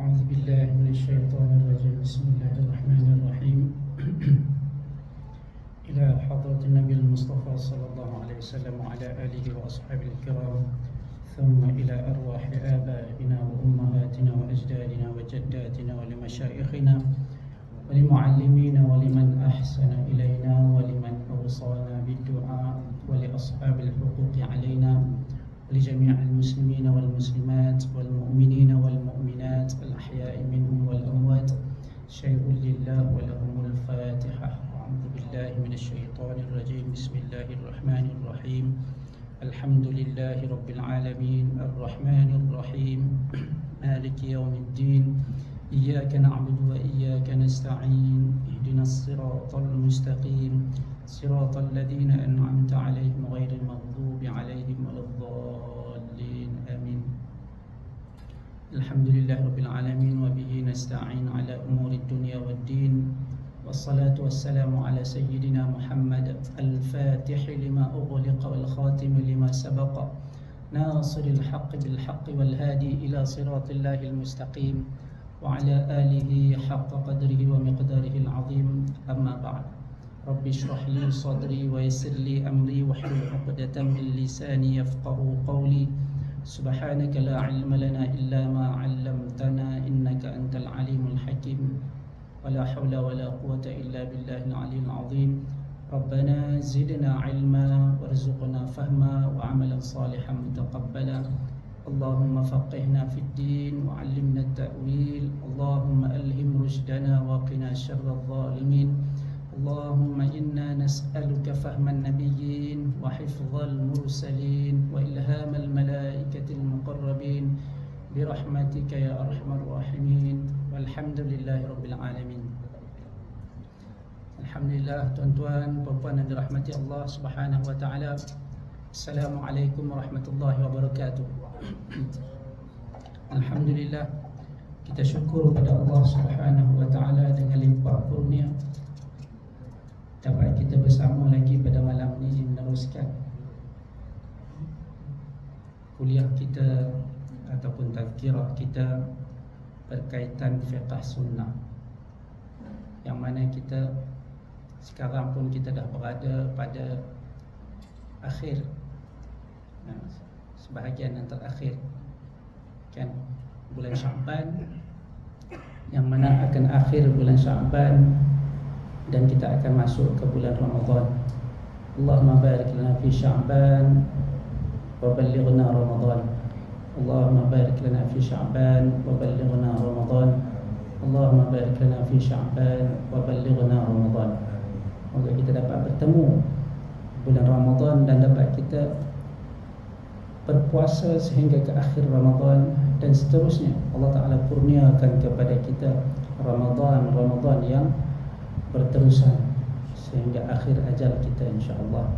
أعوذ بالله من الشيطان الرجيم. بسم الله الرحمن الرحيم. إلى حضرة النبي المصطفى صلى الله عليه وسلم وعلى آله وأصحابه الكرام، ثم إلى أرواح آبائنا وأمهاتنا وأجدادنا وجداتنا ولمشايخنا ولمعلمينا ولمن أحسن إلينا ولمن أوصانا بالدعاء ولأصحاب الحقوق علينا ولجميع المسلمين والمسلمات والمؤمنين والمؤمنات الأحياء منهم والأموات. شيء لله ولهم الفاتحة. أعوذ بالله من الشيطان الرجيم. بسم الله الرحمن الرحيم. الحمد لله رب العالمين الرحمن الرحيم مالك يوم الدين. إياك نعبد وإياك نستعين. اهدنا الصراط المستقيم صراط الذين أنعمت عليهم غير المغضوب عليهم ولا الضالين. آمين. الحمد لله رب العالمين وبه نستعين على أمور الدنيا والدين، والصلاة والسلام على سيدنا محمد الفاتح لما أغلق والخاتم لما سبق، ناصر الحق بالحق والهادي إلى صراط الله المستقيم، وعلى آله حق قدره ومقداره العظيم. أما بعد، رب اشرح لي صدري ويسر لي أمري واحلل عقدة من لساني يفقه قولي. سبحانك لا علم لنا إلا ما علمتنا إنك أنت العليم الحكيم، ولا حول ولا قوة إلا بالله العلي العظيم. ربنا زدنا علما وارزقنا فهما وعملا صالحا متقبلا. اللهم فقهنا في الدين وعلمنا التأويل. اللهم ألهم رشدنا وقنا شر الظالمين. اللهم إنا نسألك فهم النبيين وحفظ المرسلين وإلهام الملائكة المقربين برحمتك يا أرحم الراحمين. والحمد لله رب العالمين. Alhamdulillah, tuan-tuan, puan-puan yang dirahmati Allah Subhanahu wa taala. Assalamualaikum warahmatullahi wabarakatuh. Alhamdulillah, kita syukur pada Allah Subhanahu wa taala dengan limpah kurnia dapat kita bersama lagi pada malam ini meneruskan kuliah kita ataupun tazkirah kita berkaitan fiqh sunnah, yang mana kita sekarang pun kita dah berada pada akhir, sebahagian yang terakhir kan, bulan Sya'ban, yang mana akan akhir bulan Sya'ban dan kita akan masuk ke bulan Ramadan. Allahumma barik lana fi Sya'ban wa ballighna Ramadan. Allahumma barik lana fi Sya'ban wa ballighna Ramadan. Allahumma barik lana fi Sya'ban wa ballighna Ramadan. Semoga kita dapat bertemu bulan Ramadan dan dapat kita berpuasa sehingga ke akhir Ramadan dan seterusnya. Allah Ta'ala kurniakan kepada kita Ramadan yang berterusan sehingga akhir ajal kita, insya-Allah.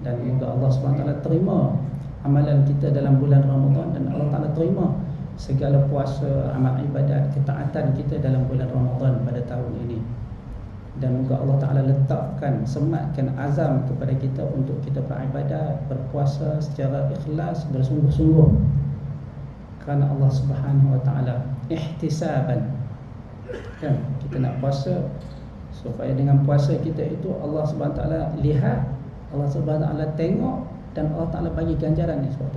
Dan semoga Allah SWT terima amalan kita dalam bulan Ramadan, dan Allah Ta'ala terima segala puasa, amal ibadat, ketaatan kita dalam bulan Ramadan pada tahun ini. Dan semoga Allah Ta'ala letakkan, sematkan azam kepada kita untuk kita beribadat, berpuasa secara ikhlas, bersungguh-sungguh kerana Allah Subhanahu wa taala, ihtisaban. Kan, kita nak puasa supaya dengan puasa kita itu Allah Subhanahu wa taala lihat, Allah Subhanahu wa taala tengok, dan Allah Ta'ala bagi ganjaran ni sebab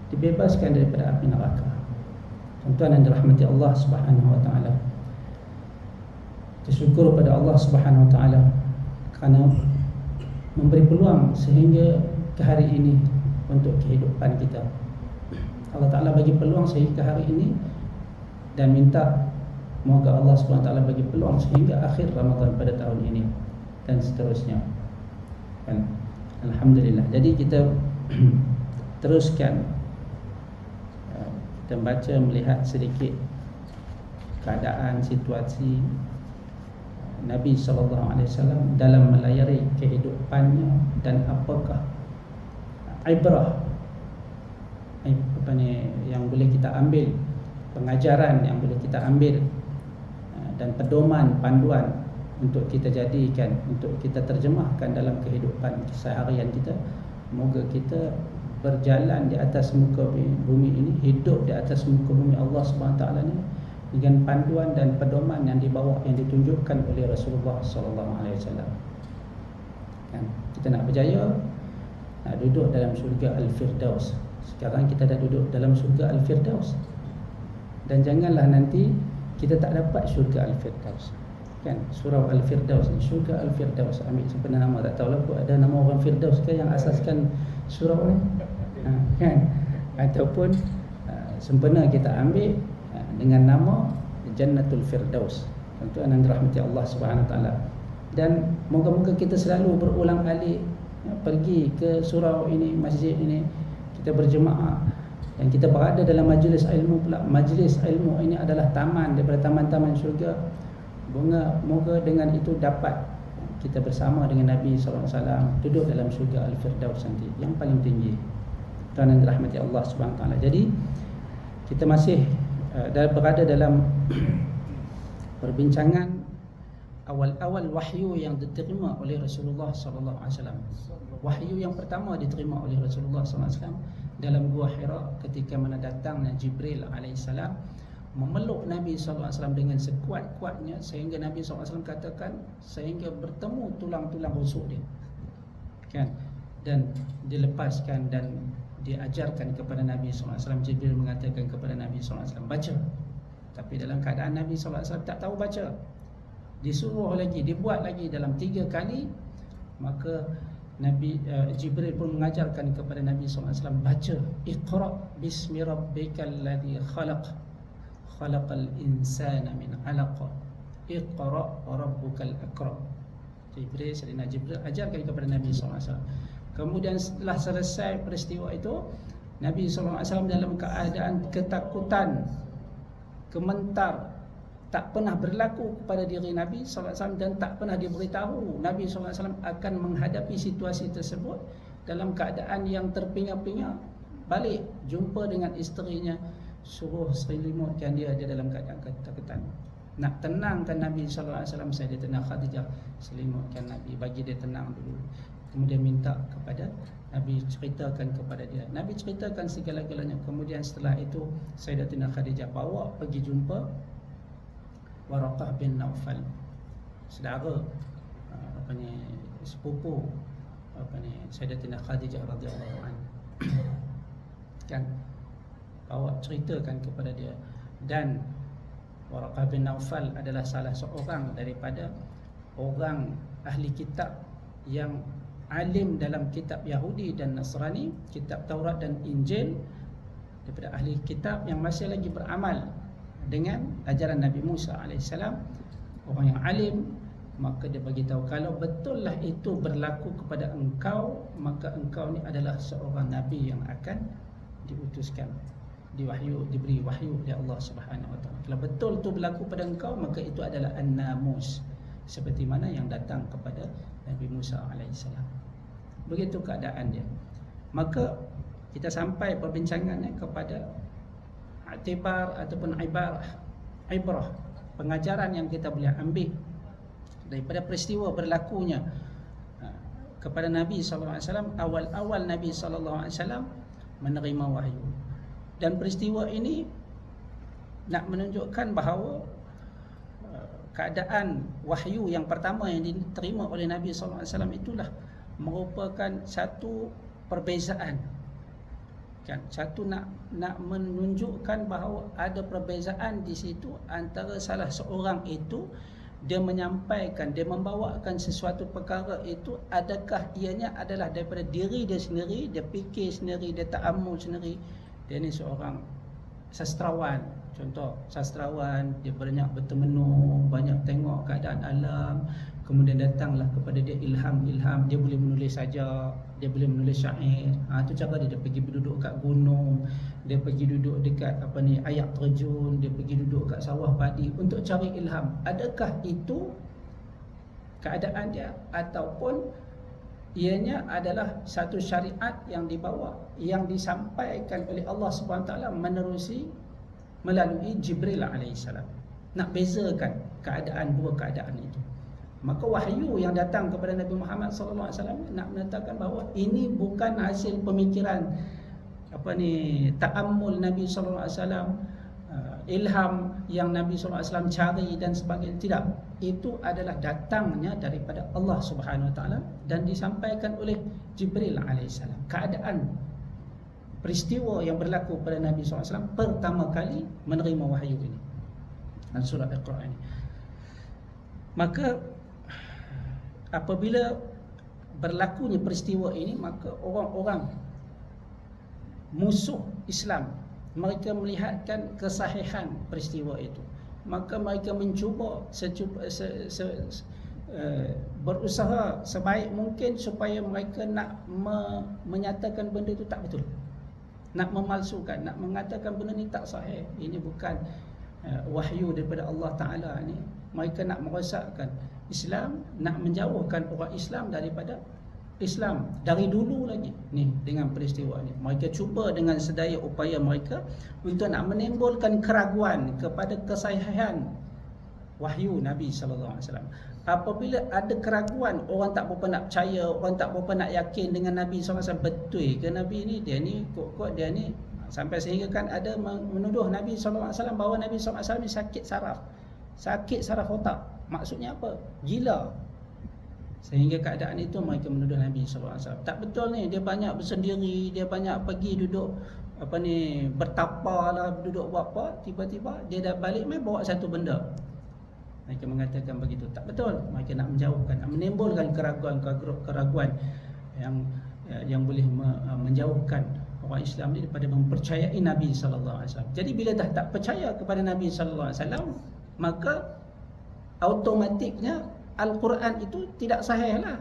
dibebaskan daripada api neraka. Tuan-tuan yang dirahmati Allah Subhanahu wa taala, bersyukur pada Allah Subhanahu wa taala kerana memberi peluang sehingga ke hari ini untuk kehidupan kita. Allah Ta'ala bagi peluang sehingga hari ini dan minta moga Allah Subhanahu wa taala bagi peluang sehingga akhir Ramadan pada tahun ini dan seterusnya. Kan? Alhamdulillah. Jadi kita teruskan, kita baca, melihat sedikit keadaan, situasi Nabi SAW dalam melayari kehidupannya dan apakah ibrah yang boleh kita ambil, pengajaran yang boleh kita ambil dan pedoman, panduan untuk kita jadikan, untuk kita terjemahkan dalam kehidupan keseharian kita. Moga kita berjalan di atas muka bumi ini, hidup di atas muka bumi Allah Subhanahu taala ni dengan panduan dan pedoman yang dibawa, yang ditunjukkan oleh Rasulullah sallallahu alaihi wasallam. Kan kita nak berjaya, nak duduk dalam syurga Al-Firdaus. Sekarang kita dah duduk dalam syurga Al-Firdaus. Dan janganlah nanti kita tak dapat syurga Al-Firdaus. Kan surau Al-Firdaus ni, syurga Al-Firdaus, ambil sebenarnya nama, tak tahulah kot ada nama orang Firdaus ke yang asaskan surau ni, kan, ataupun sempena kita ambil dengan nama Jannatul Firdaus. Tuan-tuan dan dirahmati Allah Subhanahu Wa Taala. Dan moga-moga kita selalu berulang-alik pergi ke surau ini, masjid ini, kita berjemaah dan kita berada dalam majlis ilmu pula. Majlis ilmu ini adalah taman daripada taman-taman syurga. Moga dengan itu dapat kita bersama dengan Nabi sallallahu alaihi wasallam duduk dalam syurga Al-Firdaus nanti yang paling tinggi. Tuan yang dirahmati Allah Subhanahu taala. Jadi kita masih berada dalam perbincangan awal-awal wahyu yang diterima oleh Rasulullah sallallahu alaihi wasallam. Wahyu yang pertama diterima oleh Rasulullah sallallahu alaihi wasallam dalam Gua Hira ketika mana datangnya Jibril alaihissalam memeluk Nabi sallallahu alaihi wasallam dengan sekuat-kuatnya sehingga Nabi sallallahu alaihi wasallam katakan sehingga bertemu tulang-tulang rusuk dia. Kan? Dan dilepaskan dan diajarkan kepada Nabi sallallahu alaihi wasallam. Jibril mengatakan kepada Nabi sallallahu alaihi wasallam baca. Tapi dalam keadaan Nabi sallallahu alaihi wasallam tak tahu baca. Disuruh lagi, dibuat lagi dalam 3 kali, maka Nabi Jibril pun mengajarkan kepada Nabi sallallahu alaihi wasallam baca, Iqra bismi rabbikal ladzi khalaq khalaqal insana min 'alaq Iqra rabbukal akram. Jibril, Sayyidina Jibril ajarkan kepada Nabi sallallahu alaihi wasallam. Kemudian setelah selesai peristiwa itu, Nabi sallallahu alaihi wasallam dalam keadaan ketakutan, gemetar, tak pernah berlaku kepada diri Nabi sallallahu alaihi wasallam dan tak pernah diberitahu Nabi sallallahu alaihi wasallam akan menghadapi situasi tersebut dalam keadaan yang terpinga-pinga. Balik jumpa dengan isterinya, suruh selimutkan dia dalam keadaan ketakutan. Nak tenangkan Nabi sallallahu alaihi wasallam, Sayyidatina Khadijah selimutkan Nabi, bagi dia tenang dulu. Kemudian minta kepada Nabi ceritakan kepada dia. Nabi ceritakan segala-galanya. Kemudian setelah itu Sayyidatina Khadijah bawa pergi jumpa Waraqah bin Naufal, saudara sepupu Sayyidatina Khadijah radhiyallahu anha. Kan bawa ceritakan kepada dia. Dan Waraqah bin Naufal adalah salah seorang daripada orang ahli kitab yang alim dalam kitab Yahudi dan Nasrani, kitab Taurat dan Injil, daripada ahli kitab yang masih lagi beramal dengan ajaran Nabi Musa alaihissalam, orang yang alim. Maka dia bagi tahu, kalau betullah itu berlaku kepada engkau, maka engkau ni adalah seorang nabi yang akan diutuskan, diberi wahyu oleh Allah Subhanahu wa taala. Kalau betul tu berlaku pada engkau, maka itu adalah an-namus, seperti mana yang datang kepada Nabi Musa alaihissalam. Begitu keadaan dia. Maka kita sampai perbincangannya kepada i'tibar ataupun ibrah, pengajaran yang kita boleh ambil daripada peristiwa berlakunya kepada Nabi sallallahu alaihi wasallam. Awal-awal Nabi sallallahu alaihi wasallam menerima wahyu. Dan peristiwa ini nak menunjukkan bahawa keadaan wahyu yang pertama yang diterima oleh Nabi sallallahu alaihi wasallam itulah merupakan satu perbezaan. Kan, satu nak menunjukkan bahawa ada perbezaan di situ antara salah seorang itu, dia menyampaikan, dia membawakan sesuatu perkara itu, adakah ianya adalah daripada diri dia sendiri, dia fikir sendiri, dia ta'ammul sendiri. Dia ni seorang sastrawan. Contoh, sastrawan, dia banyak bertemenung, banyak tengok keadaan alam, kemudian datanglah kepada dia ilham, dia boleh menulis saja, dia boleh menulis syair. Itu cara dia pergi duduk kat gunung, dia pergi duduk dekat ayak terjun, dia pergi duduk kat sawah padi untuk cari ilham. Adakah itu keadaan dia, ataupun ianya adalah satu syariat yang dibawa, yang disampaikan oleh Allah Subhanahu taala melalui Jibril alaihissalam. Nak bezakan dua keadaan itu. Maka wahyu yang datang kepada Nabi Muhammad sallallahu alaihi wasallam nak menyatakan bahawa ini bukan hasil pemikiran ta'ammul Nabi sallallahu alaihi wasallam, ilham yang Nabi sallallahu alaihi wasallam cari dan sebagainya. Tidak, itu adalah datangnya daripada Allah Subhanahu wa taala dan disampaikan oleh Jibril alaihissalam. Keadaan peristiwa yang berlaku pada Nabi sallallahu alaihi wasallam pertama kali menerima wahyu ini, dan surah Iqra ini. Maka apabila berlakunya peristiwa ini, maka orang-orang musuh Islam, mereka melihatkan kesahihan peristiwa itu, maka mereka mencuba berusaha sebaik mungkin supaya mereka nak menyatakan benda itu tak betul, nak memalsukan, nak mengatakan benda ni tak sahih, ini bukan wahyu daripada Allah Ta'ala ni. Mereka nak merosakkan Islam, nak menjauhkan orang Islam daripada Islam dari dulu lagi ni. Dengan peristiwa ni mereka cuba dengan sedaya upaya mereka untuk nak menimbulkan keraguan kepada kesahihan wahyu Nabi sallallahu alaihi wasallam. Apabila ada keraguan, orang tak berapa nak percaya, orang tak berapa nak yakin dengan Nabi sallallahu alaihi wasallam, betul ke Nabi ni, dia ni kok dia ni, sampai sehingga kan ada menuduh Nabi sallallahu alaihi wasallam bahawa Nabi sallallahu alaihi wasallam ni sakit saraf otak. Maksudnya apa? Gila. Sehingga keadaan itu mereka menuduh Nabi sallallahu alaihi wasallam. Tak betul ni, dia banyak bersendiri, dia banyak pergi duduk bertapa lah, duduk buat apa, tiba-tiba dia dah balik mai bawa satu benda. Mereka mengatakan begitu. Tak betul. Mereka nak menjauhkan, nak menimbulkan keraguan yang boleh menjauhkan orang Islam ni daripada mempercayai Nabi sallallahu alaihi wasallam. Jadi bila dah tak percaya kepada Nabi sallallahu alaihi wasallam, maka automatiknya Al-Quran itu tidak sahih lah,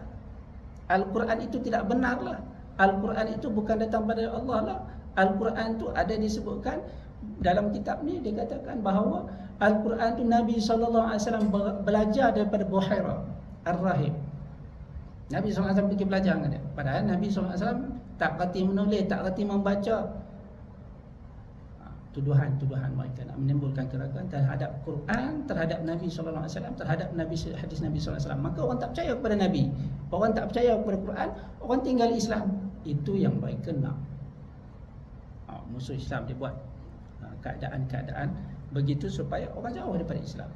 Al-Quran itu tidak benar lah, Al-Quran itu bukan datang pada Allah lah. Al-Quran itu ada disebutkan dalam kitab ni, dia katakan bahawa Al-Quran itu Nabi SAW belajar daripada Buhaira Ar-Rahib. Nabi SAW pergi belajar dengan dia. Padahal Nabi SAW tak kerti menulis, tak kerti membaca. Tuduhan mereka nak menimbulkan keraguan terhadap Quran, terhadap Nabi sallallahu alaihi wasallam, terhadap hadis Nabi sallallahu alaihi wasallam. Maka orang tak percaya kepada Nabi, orang tak percaya kepada Quran, orang tinggal Islam. Itu yang mereka nak. Musuh Islam dia buat keadaan-keadaan begitu supaya orang jauh daripada Islam.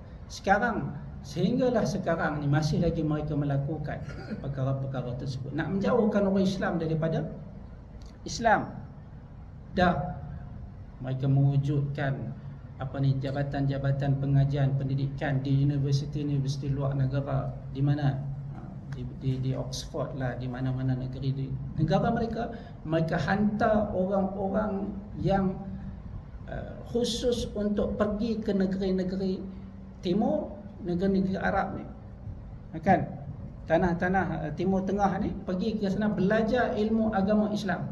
Sehinggalah sekarang ni masih lagi mereka melakukan perkara-perkara tersebut, nak menjauhkan orang Islam daripada Islam. Dah mereka mewujudkan jabatan-jabatan pengajian pendidikan di universiti luar negara, di mana di Oxford lah, di mana-mana negeri di negara mereka hantar orang-orang yang khusus untuk pergi ke negeri-negeri timur, negeri-negeri Arab ni, kan, tanah-tanah Timur Tengah ni, pergi ke sana belajar ilmu agama Islam.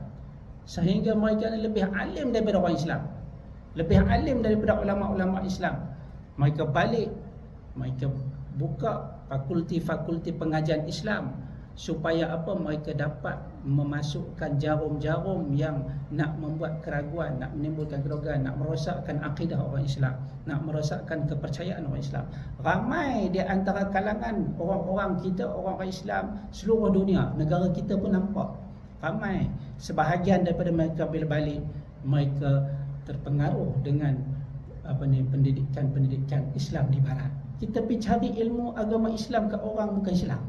Sehingga mereka ni lebih alim daripada orang Islam, lebih alim daripada ulama-ulama Islam. Mereka balik, mereka buka fakulti-fakulti pengajian Islam, supaya apa? Mereka dapat memasukkan jarum-jarum yang nak membuat keraguan, nak menimbulkan keraguan, nak merosakkan akidah orang Islam, nak merosakkan kepercayaan orang Islam. Ramai di antara kalangan orang-orang kita, orang-orang Islam seluruh dunia, negara kita pun nampak ramai, sebahagian daripada mereka bila balik, mereka terpengaruh dengan pendidikan Islam di barat. Kita pergi cari ilmu agama Islam ke orang bukan Islam,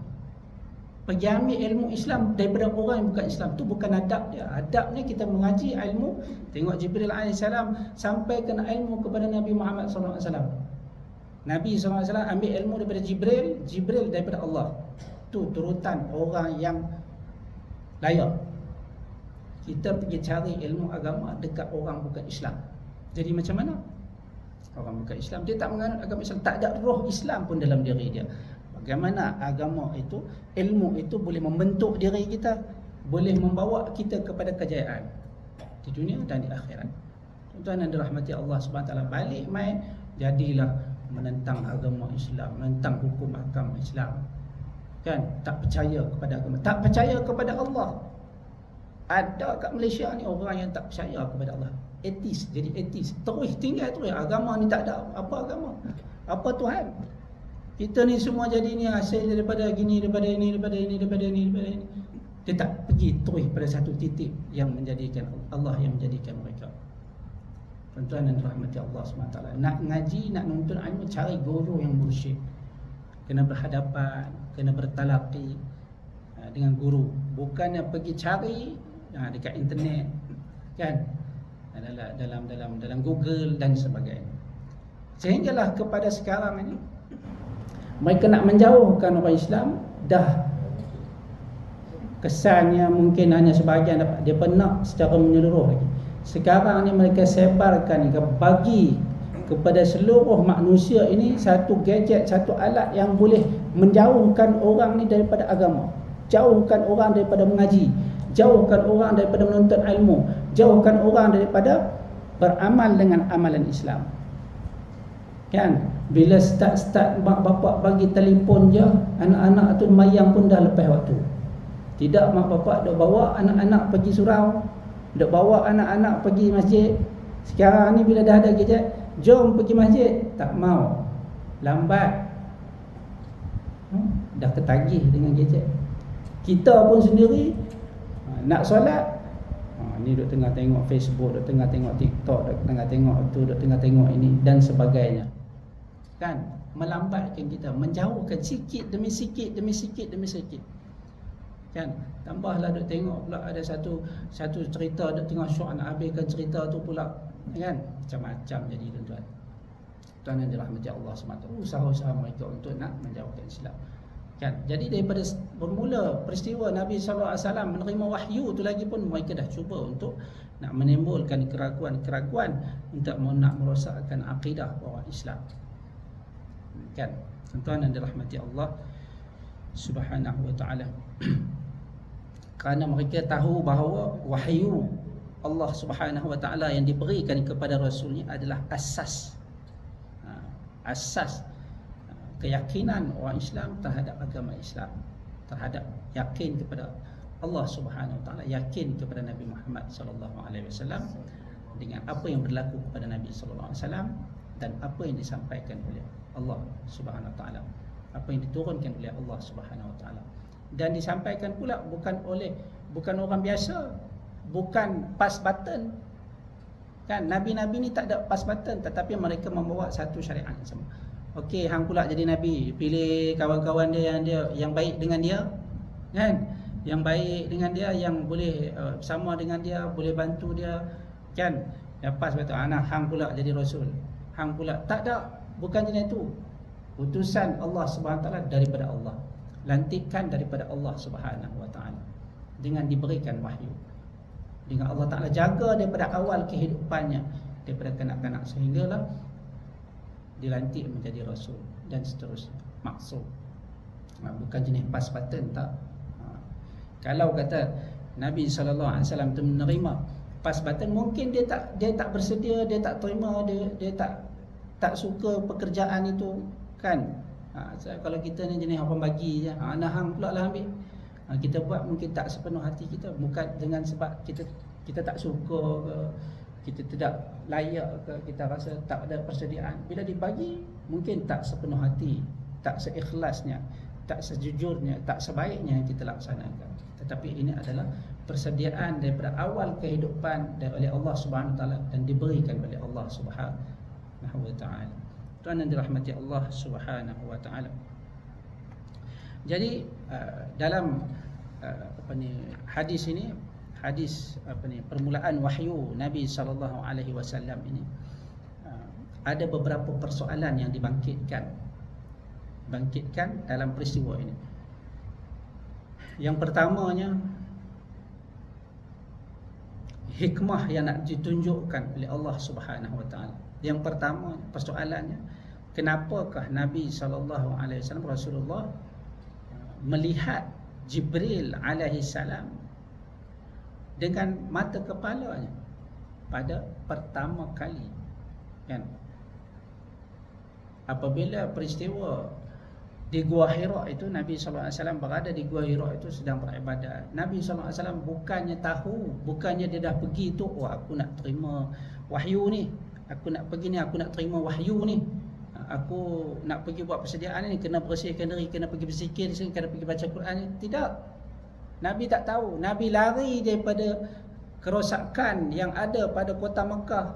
pergi ambil ilmu Islam daripada orang yang bukan Islam. Tu bukan adab dia. Adabnya kita mengaji ilmu. Tengok Jibril AS sampai kena ilmu kepada Nabi Muhammad SAW. Nabi SAW ambil ilmu daripada Jibril, Jibril daripada Allah. Tu turutan orang yang layak. Kita pergi cari ilmu agama dekat orang bukan Islam. Jadi macam mana? Orang bukan Islam, dia tak menganut agama Islam, tak ada roh Islam pun dalam diri dia. Bagaimana agama itu, ilmu itu boleh membentuk diri kita, boleh membawa kita kepada kejayaan di dunia dan di akhirat. Tuan-tuan yang dirahmati Allah SWT, balik main jadilah menentang agama Islam, menentang hukum agama Islam, kan? Tak percaya kepada agama, tak percaya kepada Allah. Ada kat Malaysia ni orang yang tak percaya kepada Allah, etis, jadi etis, terus tinggal terus agama ni, tak ada apa agama, apa Tuhan. Kita ni semua jadi ni hasil daripada gini, daripada ini, daripada ini, daripada ini, daripada ini. Dia tak pergi terus pada satu titik yang menjadikan Allah yang menjadikan mereka. Tuan-tuan dan rahmati Allah SWT, nak ngaji, nak nuntut ilmu, cari guru yang mursyid. Kena berhadapan, kena bertalaqi dengan guru, bukannya pergi cari dekat internet kan, dalam Google dan sebagainya. Sehinggalah kepada sekarang ini mereka nak menjauhkan orang Islam. Dah kesannya mungkin hanya sebahagian dapat, dia pernah secara menyeluruh lagi. Sekarang ni mereka sebarkan, bagi kepada seluruh manusia ini satu gadget, satu alat yang boleh menjauhkan orang ni daripada agama, jauhkan orang daripada mengaji, jauhkan orang daripada menuntut ilmu, jauhkan orang daripada beramal dengan amalan Islam. Kan, bila start mak bapak bagi telefon je, anak-anak tu mayang pun dah lepas waktu. Tidak, mak bapak dok bawa anak-anak pergi surau, dok bawa anak-anak pergi masjid. Sekarang ni bila dah ada gadget, jom pergi masjid, tak mau, lambat. Dah ketagih dengan gadget. Kita pun sendiri nak solat, ni duk tengah tengok Facebook, duk tengah tengok TikTok, duk tengah tengok tu, duk tengah tengok ini dan sebagainya. Kan, melambatkan kita, menjauhkan sikit demi sikit demi sikit demi sikit. Kan, tambahlah duk tengok pula ada satu cerita duk tengah syok nak habiskan cerita tu pula, kan, macam-macam jadi tuan-tuan. Tuan yang dirahmati Allah SWT, usaha-usaha mereka untuk nak menjauhkan Islam. Kan, jadi daripada bermula peristiwa Nabi SAW menerima wahyu tu lagi pun mereka dah cuba untuk nak menimbulkan keraguan-keraguan untuk nak merosakkan akidah orang Islam. Kan, tuan-tuan yang dirahmati Allah Subhanahu wa ta'ala. Kerana mereka tahu bahawa wahyu Allah Subhanahu wa ta'ala yang diberikan kepada Rasulnya adalah asas keyakinan orang Islam terhadap agama Islam, terhadap yakin kepada Allah Subhanahu wa ta'ala, yakin kepada Nabi Muhammad sallallahu alaihi wasallam dengan apa yang berlaku kepada Nabi sallallahu alaihi wasallam dan apa yang disampaikan oleh Allah Subhanahu wa ta'ala, apa yang diturunkan oleh Allah Subhanahu wa ta'ala, dan disampaikan pula bukan orang biasa, bukan pass button. Kan, nabi-nabi ni tak ada pass button, tetapi mereka membawa satu syariat sama. Okey, hang pula jadi nabi, pilih kawan-kawan dia yang baik dengan dia, kan? Yang baik dengan dia, yang boleh sama dengan dia, boleh bantu dia, kan? Lepas betul anak hang pula jadi rasul. Hang pula tak ada, bukan jenis itu. Utusan Allah Subhanahu wa taala daripada Allah, lantikan daripada Allah Subhanahu wa taala, dengan diberikan wahyu, dengan Allah Taala jaga daripada awal kehidupannya, daripada kanak-kanak sehinggalah dilantik menjadi rasul dan seterusnya, maksud. Bukan jenis pass button, tak. Kalau kata Nabi SAW tu menerima pass button, mungkin dia tak bersedia, dia tak terima, dia tak suka pekerjaan itu, kan. Kalau kita ni jenis orang bagi je, nah hang pula lah ambil. Kita buat mungkin tak sepenuh hati kita, bukan dengan sebab kita tak suka ke, kita tidak layak ke, kita rasa tak ada persediaan. Bila dibagi, mungkin tak sepenuh hati, tak seikhlasnya, tak sejujurnya, tak sebaiknya yang kita laksanakan. Tetapi ini adalah persediaan daripada awal kehidupan oleh Allah Subhanahu wa taala dan diberikan oleh Allah Subhanahu wa taala. Tuan yang dirahmati Allah Subhanahu wa taala. Jadi dalam hadis ini, permulaan wahyu Nabi sallallahu alaihi wasallam ini, ada beberapa persoalan yang dibangkitkan dalam peristiwa ini. Yang pertamanya, hikmah yang nak ditunjukkan oleh Allah Subhanahu wa taala. Yang pertama, persoalannya, kenapakah Nabi sallallahu alaihi wasallam, Rasulullah, melihat Jibril alaihi salam dengan mata kepalanya pada pertama kali, kan? Apabila peristiwa di Gua Hira itu, Nabi SAW berada di Gua Hira itu sedang beribadat. Nabi SAW bukannya tahu, bukannya dia dah pergi tu, aku nak terima wahyu ni, aku nak pergi ni, aku nak terima wahyu ni, aku nak pergi buat persediaan ni, kena bersihkan diri, kena pergi berzikir, kena pergi baca Quran ni. Tidak. Nabi tak tahu. Nabi lari daripada kerosakan yang ada pada kota Mekah.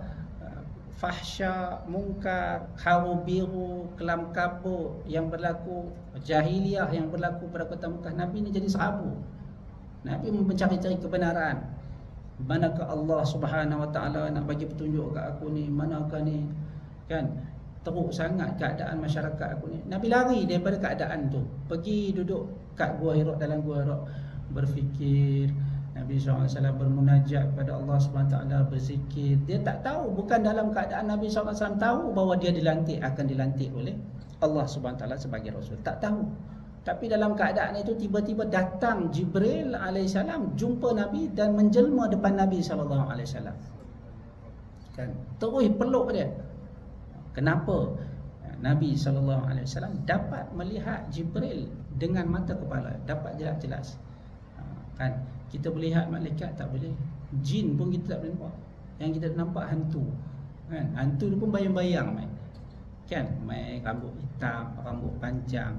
Fahsya, mungkar, hawa biru, kelam kabut yang berlaku, jahiliah yang berlaku pada kota Mekah. Nabi ni jadi sahabu. Nabi mencari-cari kebenaran. Manakah Allah Subhanahu Wa Taala nak bagi petunjuk kat aku ni? Manakah ni? Kan? Teruk sangat keadaan masyarakat aku ni. Nabi lari daripada keadaan tu. Pergi duduk kat Gua Hira, dalam Gua Hira, berfikir. Nabi SAW bermunajat pada Allah SWT, berzikir. Dia tak tahu, bukan dalam keadaan Nabi SAW tahu bahawa dia akan dilantik oleh Allah SWT sebagai Rasul. Tak tahu. Tapi dalam keadaan itu tiba-tiba datang Jibril AS, jumpa Nabi dan menjelma depan Nabi SAW. Kan? Terus peluk dia. Kenapa? Nabi SAW dapat melihat Jibril dengan mata kepala, dapat jelas-jelas. Kan? Kita boleh lihat malaikat, tak boleh. Jin pun kita tak boleh nampak. Yang kita nampak hantu. Kan? Hantu tu pun bayang-bayang main. Kan? Main rambut hitam, rambut panjang.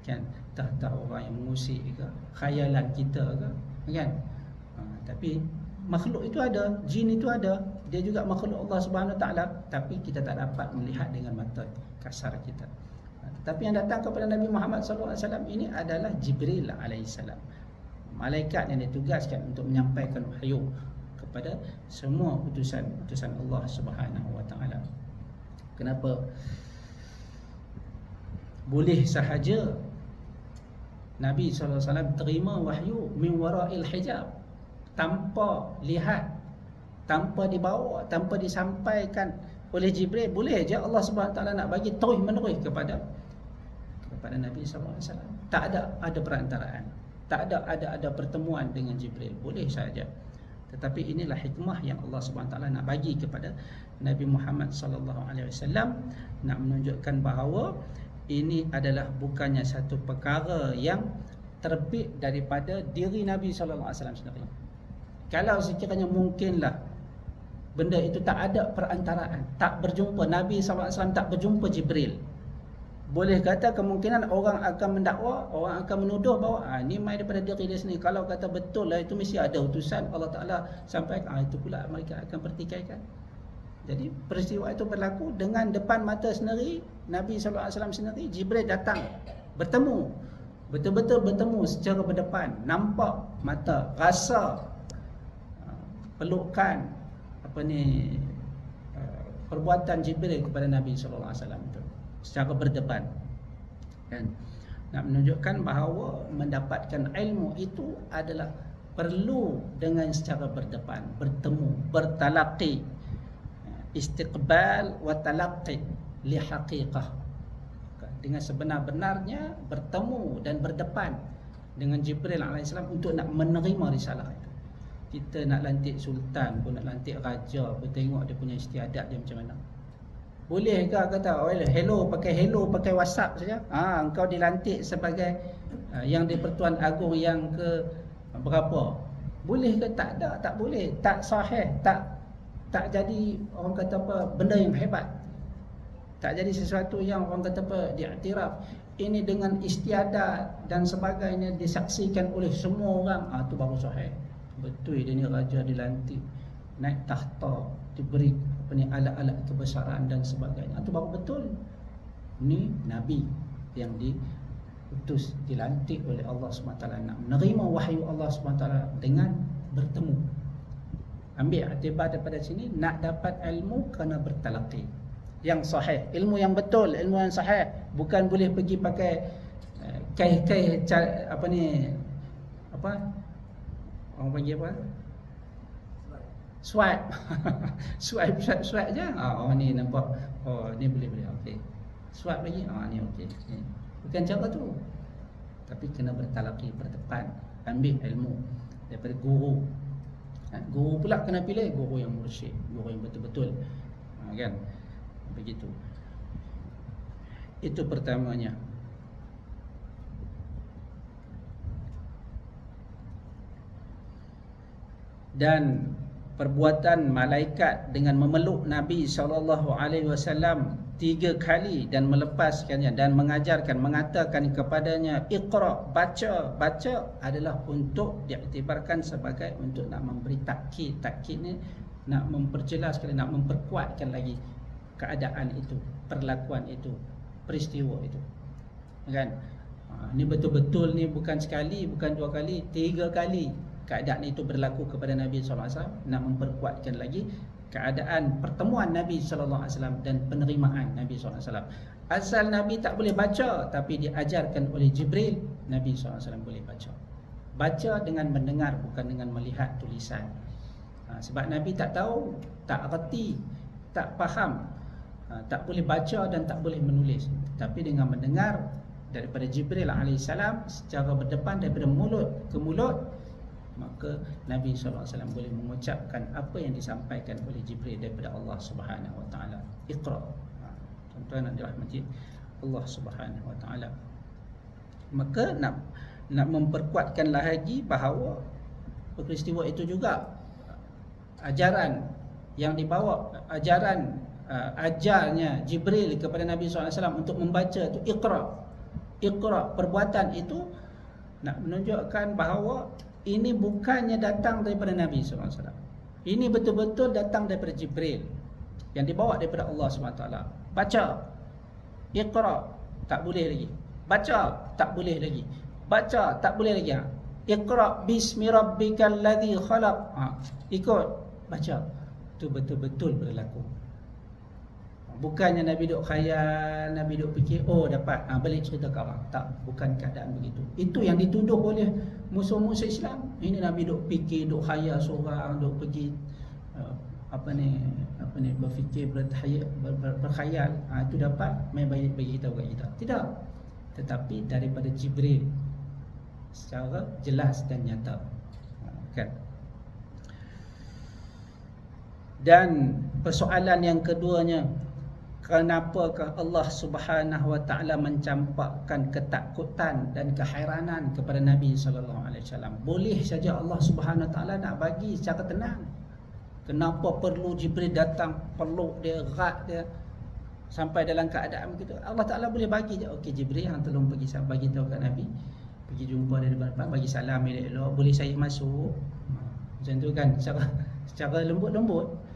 Kan? Tak orang yang mengusik ke, khayalan kita ke. Kan? Tapi makhluk itu ada, jin itu ada. Dia juga makhluk Allah Subhanahu Wa Taala, tapi kita tak dapat melihat dengan mata kasar kita. Tapi yang datang kepada Nabi Muhammad SAW ini adalah Jibril alaihissalam. Malaikat yang ditugaskan untuk menyampaikan wahyu kepada semua utusan Allah Subhanahu Wa Taala. Kenapa? Boleh sahaja Nabi SAW terima wahyu min wara'il hijab, tanpa lihat, tanpa dibawa, tanpa disampaikan oleh Jibril. Boleh je Allah Subhanahu Wa Taala nak bagi terus menerus kepada Nabi SAW. Tak ada perantaraan. Tak ada pertemuan dengan Jibril. Boleh saja. Tetapi inilah hikmah yang Allah SWT nak bagi kepada Nabi Muhammad SAW, nak menunjukkan bahawa ini adalah bukannya satu perkara yang terbit daripada diri Nabi SAW sendiri. Kalau sekiranya mungkinlah benda itu tak ada perantaraan, tak berjumpa, Nabi SAW tak berjumpa Jibril, boleh kata kemungkinan orang akan mendakwa, orang akan menuduh bahawa ini main daripada diri dia sendiri. Kalau kata betul lah, itu mesti ada utusan Allah Ta'ala sampai itu pula mereka akan pertikaikan. Jadi peristiwa itu berlaku dengan depan mata sendiri. Nabi SAW sendiri, Jibril datang, bertemu, betul-betul bertemu secara berdepan, nampak mata, rasa pelukan perbuatan Jibril kepada Nabi SAW itu secara berdepan. Kan? Nak menunjukkan bahawa mendapatkan ilmu itu adalah perlu dengan secara berdepan, bertemu, bertalaqi, istiqbal wa talaqi li haqiqah. Dengan sebenar-benarnya bertemu dan berdepan dengan Jibril AS untuk nak menerima risalah itu. Kita nak lantik sultan pun, nak lantik raja pun, tengok dia punya istiadat dia macam mana. Boleh ke kata hello, pakai WhatsApp saja? Engkau dilantik sebagai yang di-Pertuan Agong yang ke berapa? Boleh ke? Tak ada, tak boleh, tak sahih, tak jadi orang kata benda yang hebat. Tak jadi sesuatu yang orang kata diiktiraf. Ini dengan istiadat dan sebagainya disaksikan oleh semua orang, tu baru sahih. Betul dia ni raja dilantik, naik tahta, diberi alat-alat kebesaran dan sebagainya. Itu baru betul. Ni Nabi yang diutus, dilantik oleh Allah SWT, nak menerima wahyu Allah SWT dengan bertemu. Ambil iktibar daripada sini, nak dapat ilmu kena bertalaqi yang sahih, ilmu yang betul, ilmu yang sahih. Bukan boleh pergi pakai kaih-kaih orang panggil apa? Swipe. Swipe je. Ni nampak. Ni boleh. Okey. Swipe lagi. Ni okey. Bukan cara tu. Tapi kena bertalaqi, berdepan, ambil ilmu daripada guru. Guru pula kena pilih guru yang mursyid, guru yang betul-betul. Kan? Begitu. Itu pertamanya. Dan perbuatan malaikat dengan memeluk Nabi SAW 3 kali dan melepaskannya dan mengajarkan, mengatakan kepadanya iqra, baca. Baca adalah untuk diiktibarkan sebagai untuk nak memberi takkid. Takkid ni nak memperjelaskan, nak memperkuatkan lagi keadaan itu, perlakuan itu, peristiwa itu, kan? Ni betul-betul ni bukan sekali, bukan 2 kali, 3 kali keadaan itu berlaku kepada Nabi SAW, nak memperkuatkan lagi keadaan pertemuan Nabi SAW dan penerimaan Nabi SAW. Asal Nabi tak boleh baca, tapi diajarkan oleh Jibril, Nabi SAW boleh baca. Baca dengan mendengar, bukan dengan melihat tulisan. Sebab Nabi tak tahu, tak erti, tak faham, tak boleh baca dan tak boleh menulis. Tapi dengan mendengar daripada Jibril AS secara berdepan daripada mulut ke mulut, maka Nabi SAW boleh mengucapkan apa yang disampaikan oleh Jibril daripada Allah Subhanahu Wa Taala. Iqra. Tuan-tuan nak dirahmati Allah Subhanahu Wa Taala. Maka nak memperkuatkan lagi bahawa peristiwa itu juga ajaran yang dibawa, ajaran ajarnya Jibril kepada Nabi SAW untuk membaca itu Iqra. Iqra, perbuatan itu nak menunjukkan bahawa ini bukannya datang daripada Nabi SAW. Ini betul-betul datang daripada Jibril yang dibawa daripada Allah SWT. Baca, Iqra, tak boleh lagi. Baca, tak boleh lagi. Baca, tak boleh lagi. Iqra bismi rabbikal ladzi khalaq. Ikut, baca. Itu betul-betul berlaku. Bukannya Nabi duk khayal, Nabi duk fikir, oh dapat, balik cerita ke orang. Tak, bukan keadaan begitu. Itu yang dituduh oleh musuh-musuh Islam. Ini Nabi duk fikir, duk khayal seorang, duk pergi berfikir, berkhayal. Itu dapat, main bagi kita kat kita. Tidak. Tetapi daripada Jibril secara jelas dan nyata. Kan? Dan persoalan yang keduanya, kenapakah Allah Subhanahu Wa Taala mencampakkan ketakutan dan kehairanan kepada Nabi sallallahu alaihi wasallam? Boleh saja Allah Subhanahu Wa Taala nak bagi secara tenang. Kenapa perlu Jibril datang, peluk dia, erat dia sampai dalam keadaan begitu? Allah Taala boleh bagi je. Okey, Jibril hang tolong pergi bagi tahu kat Nabi, pergi jumpa dia depan, bagi salam elok-elok, boleh saya masuk? Macam tu kan, secara lembut-lembut.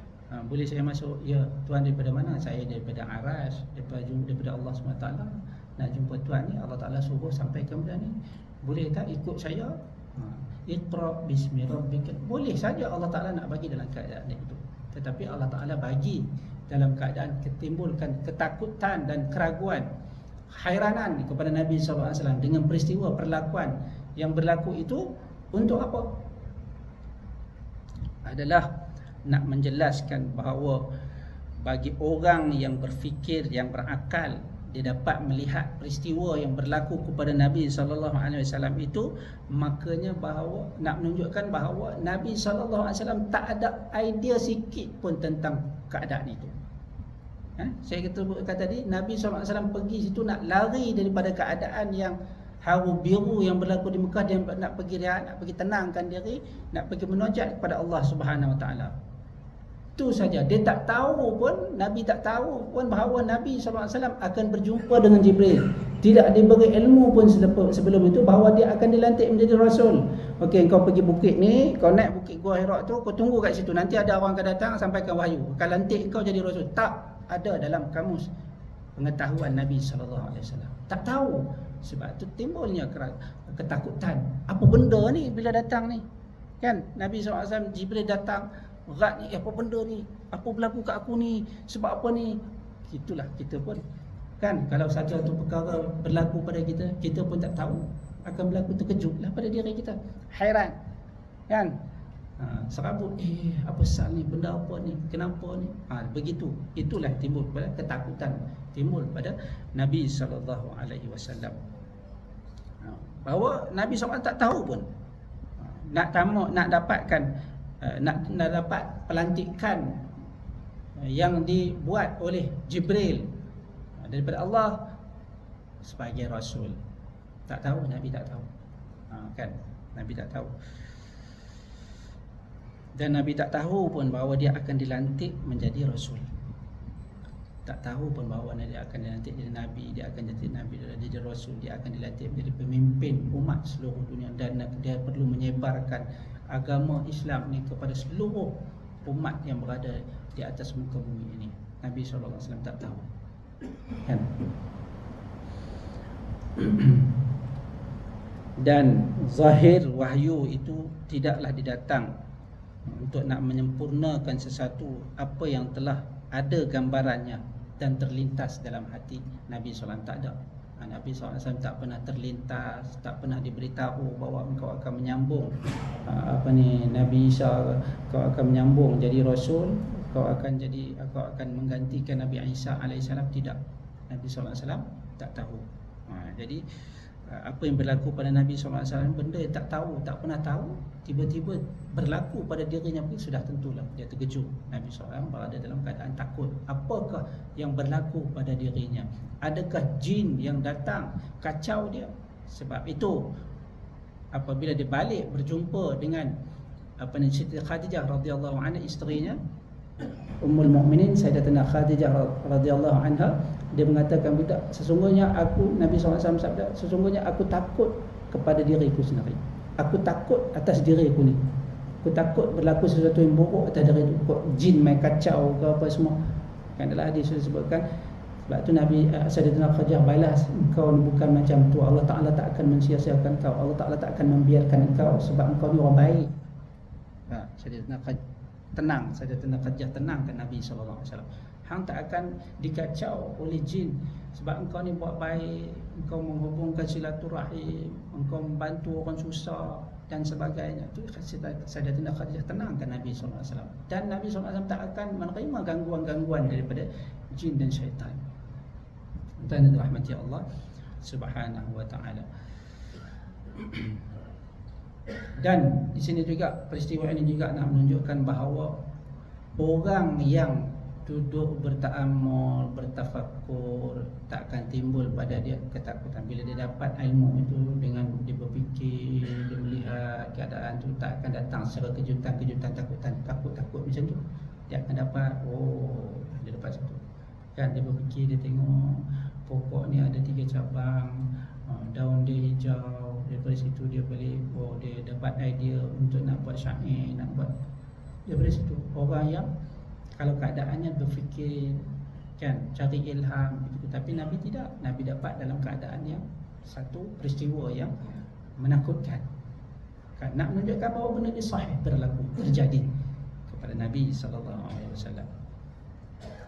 Boleh saya masuk? Ya, tuan daripada mana? Saya daripada Aras, daripada Allah SWT. Nak jumpa tuan ni, Allah Ta'ala suruh sampaikan benda ni. Boleh tak ikut saya? Iqra bismi rabbika. Boleh saja Allah Ta'ala nak bagi dalam keadaan itu. Tetapi Allah Ta'ala bagi dalam keadaan ketimbulkan ketakutan dan keraguan, hairanan kepada Nabi SAW dengan peristiwa perlakuan yang berlaku itu. Untuk apa? Adalah nak menjelaskan bahawa bagi orang yang berfikir, yang berakal, dia dapat melihat peristiwa yang berlaku kepada Nabi SAW itu, makanya bahawa nak menunjukkan bahawa Nabi SAW tak ada idea sikit pun tentang keadaan itu. Saya kata tadi, Nabi SAW pergi situ nak lari daripada keadaan yang haru biru yang berlaku di Mekah. Dia nak pergi rehat, nak pergi tenangkan diri, nak pergi menajat kepada Allah Subhanahu Wa Taala. Itu saja. Dia tak tahu pun, Nabi tak tahu pun bahawa Nabi SAW akan berjumpa dengan Jibril. Tidak diberi ilmu pun sebelum itu bahawa dia akan dilantik menjadi Rasul. Okey, kau pergi bukit ni, kau naik bukit Gua Hira tu, kau tunggu kat situ. Nanti ada orang akan datang sampaikan wahyu, akan lantik kau jadi Rasul. Tak ada dalam kamus pengetahuan Nabi SAW. Tak tahu. Sebab tu timbulnya ketakutan. Apa benda ni bila datang ni? Kan Nabi SAW, Jibril datang, berat ni, apa benda ni? Apa berlaku kat aku ni? Sebab apa ni? Itulah kita pun. Kan kalau satu perkara berlaku pada kita, kita pun tak tahu, akan berlaku, terkejutlah pada diri kita. Hairan. Kan? Serabut, apa sal ni? Benda apa ni? Kenapa ni? Begitu. Itulah timbul pada ketakutan, timbul pada Nabi SAW. Bahawa Nabi SAW tak tahu pun. Nak dapatkan nak dapat pelantikan yang dibuat oleh Jibril daripada Allah sebagai Rasul. Tak tahu, Nabi tak tahu. Kan? Nabi tak tahu. Dan Nabi tak tahu pun bahawa dia akan dilantik menjadi Rasul. Tak tahu pun bahawa dia akan dilantik jadi Nabi, dia akan jadi Nabi, jadi Rasul, dia akan dilantik menjadi pemimpin umat seluruh dunia. Dan dia perlu menyebarkan agama Islam ni kepada seluruh umat yang berada di atas muka bumi ini. Nabi SAW tak tahu, kan? Dan zahir wahyu itu tidaklah didatang untuk nak menyempurnakan sesuatu apa yang telah ada gambarannya dan terlintas dalam hati. Nabi SAW tak ada. Nabi SAW tak pernah terlintas, tak pernah diberitahu bahawa engkau akan menyambung Nabi Isa, kau akan menyambung jadi Rasul, kau akan menggantikan Nabi Isa alaihissalam. Tidak. Nabi SAW tak tahu. Jadi apa yang berlaku pada Nabi SAW, benda yang tak tahu, tak pernah tahu, tiba-tiba berlaku pada dirinya pun sudah tentulah dia terkejut. Nabi SAW berada dalam keadaan takut. Apakah yang berlaku pada dirinya? Adakah jin yang datang kacau dia? Sebab itu apabila dia balik berjumpa dengan Siti Khadijah radhiyallahu anha, isterinya Ummul Mukminin Sayyidatina Khadijah radhiyallahu anha, dia mengatakan, budak, sesungguhnya aku, Nabi SAW sabda, sesungguhnya aku takut kepada diriku sendiri. Aku takut atas diriku ni. Aku takut berlaku sesuatu yang buruk atas diriku, jin main kacau ke apa semua. Kan dalam hadis disebutkan, sebab tu Nabi Sayyidatina Khadijah balas, engkau ni bukan macam tu, Allah Ta'ala tak akan mensia-siakan kau, Allah Ta'ala tak akan membiarkan engkau, sebab engkau ni orang baik. Sayyidatina Khadijah tenangkan Nabi SAW. Hang tak akan dikacau oleh jin sebab engkau ni buat baik, engkau menghubungkan silaturahim, engkau membantu orang susah dan sebagainya. Itu Sayyidatina Khadijah tenangkan Nabi SAW. Dan Nabi SAW tak akan menerima gangguan-gangguan daripada jin dan syaitan. Dan dirahmati Allah Subhanahu wa ta'ala. Dan di sini juga peristiwa ini juga nak menunjukkan bahawa orang yang duduk berta'ammul, bertafakur, tak akan timbul pada dia ketakutan. Bila dia dapat ilmu itu, dengan dia berfikir, dia melihat keadaan itu, tak akan datang secara kejutan-kejutan, takut-takut macam tu. Dia akan dapat, dia dapat satu. Kan dia berfikir, dia tengok pokok ni ada 3 cabang, daun dia hijau, daripada situ dia boleh, dia dapat idea untuk nak buat syair, nak buat. Daripada situ orang yang kalau keadaannya berfikir, kan, cari ilham gitu. Tapi Nabi tidak. Nabi dapat dalam keadaan yang satu peristiwa yang menakutkan, kan, nak menunjukkan bahawa benda ni sahih berlaku, terjadi kepada Nabi SAW,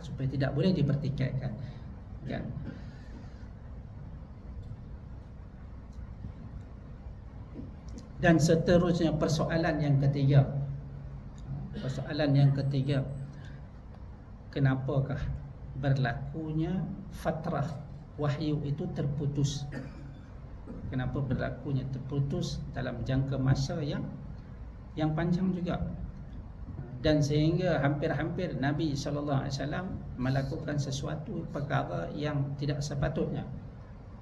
supaya tidak boleh dipertikaikan, kan. Dan seterusnya persoalan yang ketiga. Kenapakah berlakunya fatrah wahyu itu terputus? Kenapa berlakunya terputus dalam jangka masa yang panjang juga? Dan sehingga hampir-hampir Nabi SAW melakukan sesuatu perkara yang tidak sepatutnya.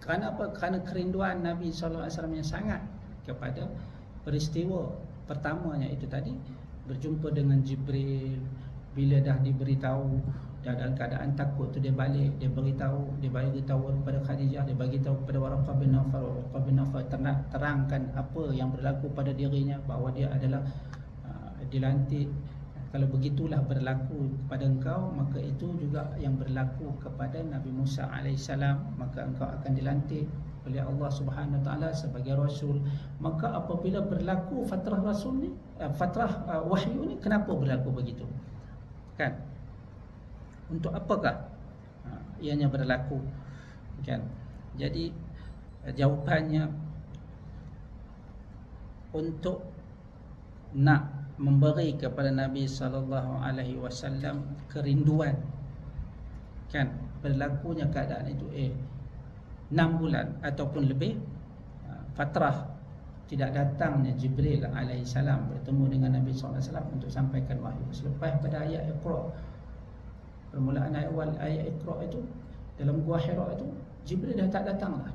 Kerana apa? Kerana kerinduan Nabi SAW yang sangat kepada peristiwa pertamanya itu tadi, berjumpa dengan Jibril. Bila dah diberitahu, dah dalam keadaan takut tu, dia balik, dia beritahu kepada Khadijah, dia bagi tahu kepada Waraqah bin Nawfal, terangkan apa yang berlaku pada dirinya, bahawa dia adalah dilantik. Kalau begitulah berlaku kepada engkau, maka itu juga yang berlaku kepada Nabi Musa alaihissalam. Maka engkau akan dilantik oleh Allah Subhanahu Wa Taala sebagai Rasul. Maka apabila berlaku fatrah Rasul ni, fatrah wahyu ni, kenapa berlaku begitu? Kan? Untuk apakah ianya berlaku? Kan? Jadi jawapannya, untuk nak memberi kepada Nabi SAW kerinduan, kan, berlakunya keadaan itu 6 bulan ataupun lebih, fatrah tidak datangnya Jibril alaihissalam bertemu dengan Nabi SAW untuk sampaikan wahyu. Selepas pada ayat Iqra, permulaan ayat Iqra itu, dalam Gua Hira itu, Jibril dah tak datanglah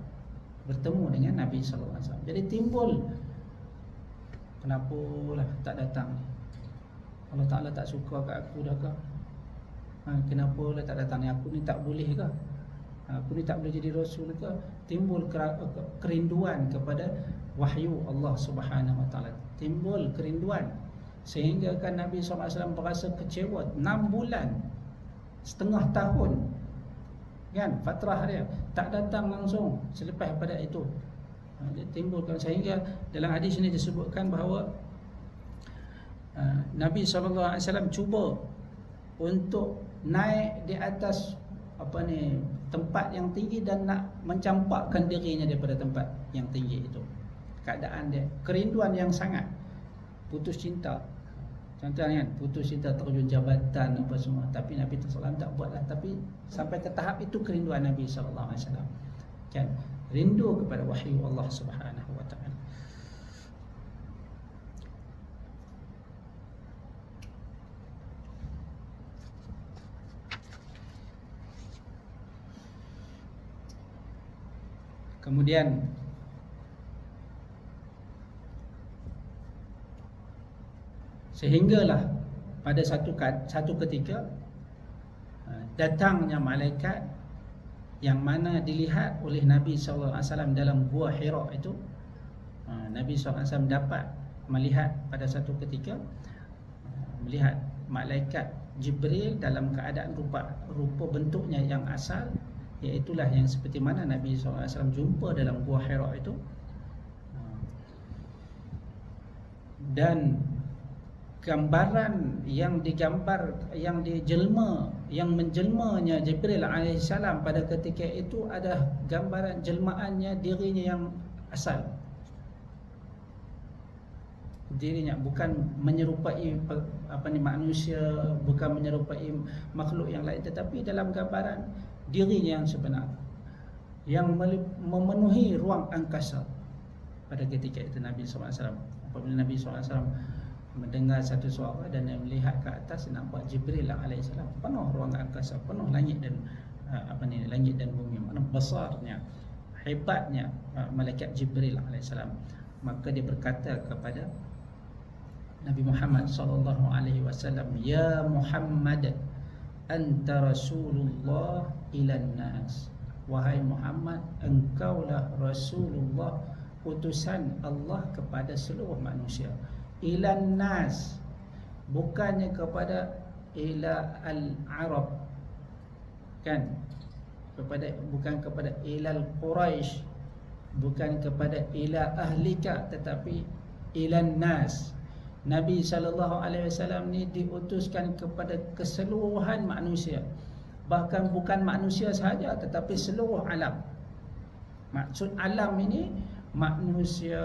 bertemu dengan Nabi SAW. Jadi timbul, kenapalah tak datang? Allah Ta'ala tak suka kat aku dah ke? Kenapa Allah tak datang ni? Aku ni tak boleh ke? Aku ni tak boleh jadi Rasul ke? Timbul kerinduan kepada wahyu Allah Subhanahu Wa Ta'ala. Timbul kerinduan, sehingga kan Nabi SAW berasa kecewa 6 bulan, setengah tahun kan, fatrah dia tak datang langsung. Selepas pada itu dia timbulkan, sehingga dalam hadis ini disebutkan bahawa Nabi SAW cuba untuk naik di atas tempat yang tinggi dan nak mencampakkan dirinya daripada tempat yang tinggi itu. Keadaan dia, kerinduan yang sangat, putus cinta. Contohnya kan, putus cinta, terjun jabatan apa semua, tapi Nabi SAW tak buatlah. Tapi sampai ke tahap itu kerinduan Nabi SAW kan, rindu kepada wahyu Allah Subhanahu Wa Ta'ala. Kemudian sehinggalah pada satu ketika datangnya malaikat yang mana dilihat oleh Nabi SAW dalam Gua Hira itu. Nabi SAW dapat melihat pada satu ketika melihat malaikat Jibril dalam keadaan rupa bentuknya yang asal, iaitulah yang seperti mana Nabi SAW jumpa dalam Gua Hira itu. Dan gambaran yang menjelmanya Jibril alaihissalam pada ketika itu adalah gambaran jelmaannya dirinya yang asal. Dirinya bukan menyerupai manusia, bukan menyerupai makhluk yang lain, tetapi dalam gambaran dirinya yang sebenar, yang memenuhi ruang angkasa pada ketika itu Nabi SAW. Apabila Nabi SAW mendengar satu suara dan melihat ke atas, nampak Jibril alaihissalam, penuh ruang angkasa, penuh langit dan langit dan bumi, mana besarnya, hebatnya malaikat Jibril alaihissalam. Maka dia berkata kepada Nabi Muhammad sallallahu alaihi wasallam, "Ya Muhammad, anta Rasulullah ilan nas." Wahai Muhammad, engkaulah Rasulullah, utusan Allah kepada seluruh manusia. Ilan nas, bukannya kepada ila al-Arab kan, bukan kepada ilal Quraisy, bukan kepada ila ahlika, tetapi ilan nas. Nabi SAW ni diutuskan kepada keseluruhan manusia. Bahkan bukan manusia sahaja, tetapi seluruh alam. Maksud alam ini manusia,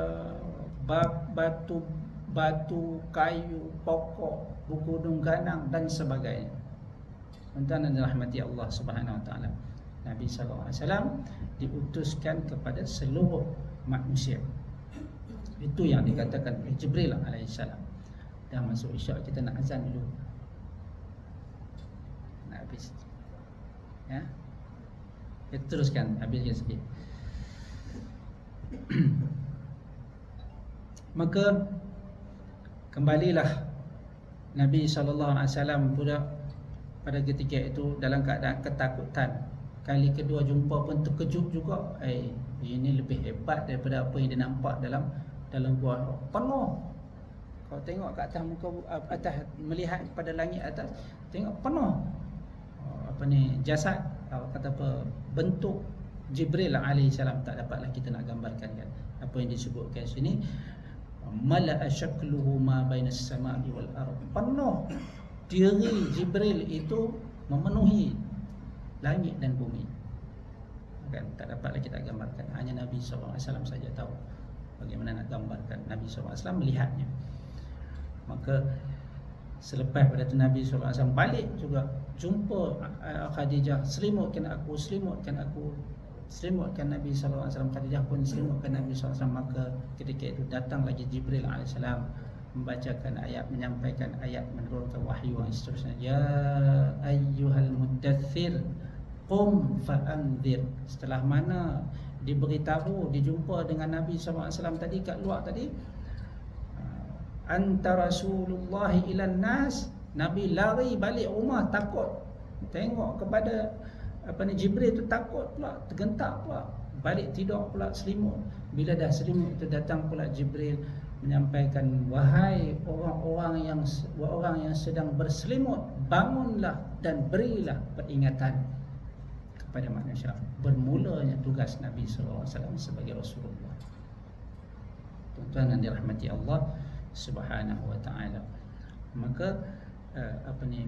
batu, kayu, pokok, gunung ganang dan sebagainya. Tuan-tuan dan dirahmati Allah Subhanahu Wa Taala, Nabi SAW diutuskan kepada seluruh manusia. Itu yang dikatakan oleh Jibril alaihissalam. Dah masuk isyak, kita nak azan dulu, nak habis ya. Kita teruskan, habiskan sikit. Maka kembalilah Nabi SAW pula pada ketika itu dalam keadaan ketakutan. Kali kedua jumpa pun terkejut juga. Ini lebih hebat daripada apa yang dia nampak dalam gua penuh. Kau tengok ke atas muka atas, melihat pada langit atas, tengok penuh jasad, kata apa, bentuk Jibril alaihissalam. Tak dapatlah kita nak gambarkan kan apa yang disebutkan sini. Mala'a syakluhu ma bainas sama'i wal ardh. Penuh diri Jibril itu memenuhi langit dan bumi. Kan tak dapatlah kita gambarkan. Hanya Nabi SAW saja tahu bagaimana nak gambarkan. Nabi SAW melihatnya. Maka selepas pada itu Nabi SAW balik juga, jumpa Khadijah, selimutkan Nabi SAW. Khadijah pun selimutkan Nabi SAW. Maka ketika itu datang lagi Jibril AS membacakan ayat, menyampaikan ayat, menurunkan wahyu dan seterusnya. Ya ayyuhal muddathir qum fa'anzir. Setelah mana diberitahu, dijumpa dengan Nabi SAW tadi kat luar tadi, anta Rasulullah ilan nas. Nabi lari balik rumah takut. Tengok kepada Jibril tu takut pula, tergentak pula. Balik tidur pula selimut. Bila dah selimut tu datang pula Jibril menyampaikan, wahai orang yang sedang berselimut, bangunlah dan berilah peringatan kepada manusia. Bermulanya tugas Nabi SAW sebagai Rasulullah. Tuan-tuan yang dirahmati Allah Subhanahu wa taala. Maka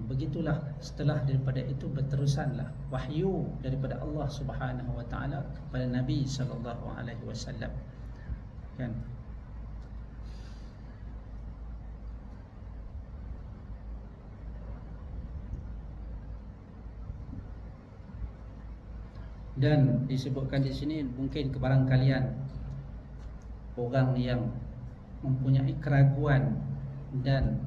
begitulah, setelah daripada itu berterusanlah wahyu daripada Allah Subhanahu wa taala kepada Nabi sallallahu alaihi wasallam. Kan? Dan disebutkan di sini, mungkin kebarang kalian orang yang mempunyai keraguan dan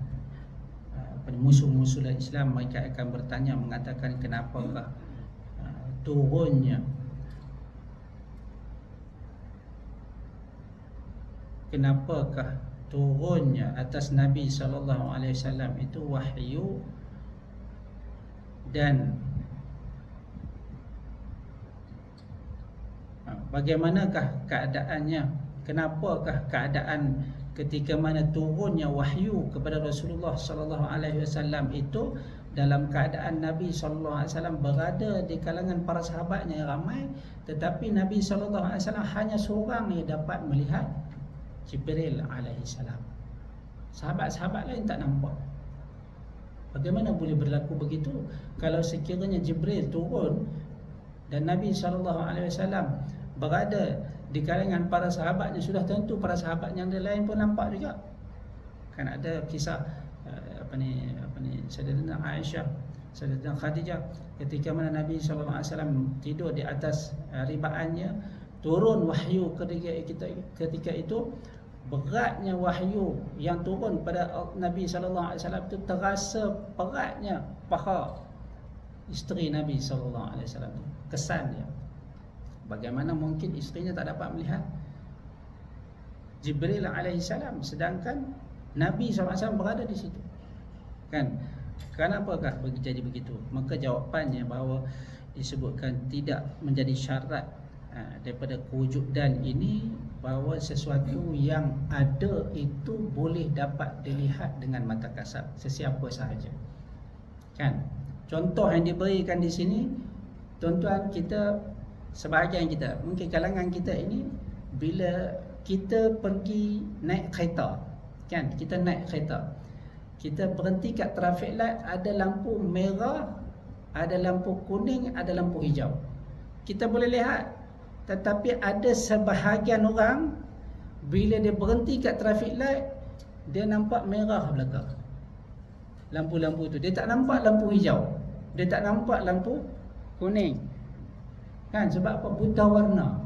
musuh-musuh Islam, mereka akan bertanya, mengatakan kenapakah turunnya atas Nabi SAW itu wahyu, dan bagaimanakah keadaannya, kenapakah keadaan ketika mana turunnya wahyu kepada Rasulullah sallallahu alaihi wasallam itu dalam keadaan Nabi sallallahu alaihi wasallam berada di kalangan para sahabatnya yang ramai, tetapi Nabi sallallahu alaihi wasallam hanya seorang yang dapat melihat Jibril alaihi salam. Sahabat-sahabat lain tak nampak. Bagaimana boleh berlaku begitu? Kalau sekiranya Jibril turun dan Nabi sallallahu alaihi wasallam berada di kalangan para sahabatnya, sudah tentu para sahabat yang lain pun nampak juga. Kan ada kisah Sayyidatina Aisyah, Sayyidatina Khadijah, ketika mana Nabi sallallahu alaihi wasallam tidur di atas ribaannya, turun wahyu ketika itu. Beratnya wahyu yang turun pada Nabi sallallahu alaihi wasallam itu terasa beratnya paha isteri Nabi sallallahu alaihi wasallam. Kesan dia, bagaimana mungkin isterinya tak dapat melihat Jibril alaihissalam, sedangkan Nabi SAW berada di situ. Kan? Kenapakah jadi begitu? Maka jawapannya bahawa disebutkan tidak menjadi syarat daripada kewujudan ini, bahawa sesuatu yang ada itu boleh dapat dilihat dengan mata kasar sesiapa sahaja. Kan? Contoh yang diberikan di sini, tuan-tuan, kita sebahagian kita, mungkin kalangan kita ini, bila kita pergi naik kereta, kan, kita naik kereta, kita berhenti kat traffic light, ada lampu merah, ada lampu kuning, ada lampu hijau. Kita boleh lihat. Tetapi ada sebahagian orang, bila dia berhenti kat traffic light, dia nampak merah belakang lampu-lampu tu. Dia tak nampak lampu hijau, dia tak nampak lampu kuning. Kan? Sebab apa? Buta warna.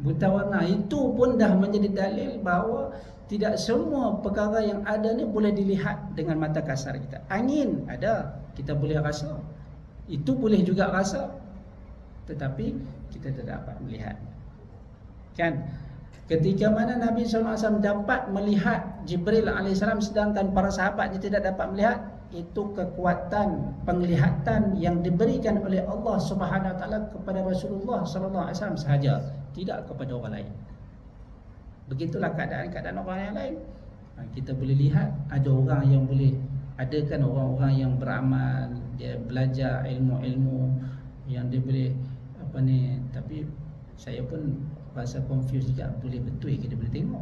Buta warna itu pun dah menjadi dalil bahawa tidak semua perkara yang ada ni boleh dilihat dengan mata kasar kita. Angin ada, kita boleh rasa, itu boleh juga rasa, tetapi kita tidak dapat melihat. Kan? Ketika mana Nabi SAW dapat melihat Jibril AS, sedangkan para sahabatnya tidak dapat melihat, itu kekuatan penglihatan yang diberikan oleh Allah Subhanahu Wa Taala kepada Rasulullah SAW sahaja, tidak kepada orang lain. Begitulah keadaan-keadaan orang yang lain. Kita boleh lihat ada orang yang boleh, ada kan orang-orang yang beramal, dia belajar ilmu-ilmu yang dia boleh tapi saya pun rasa confused juga, boleh betul ke dia boleh tengok,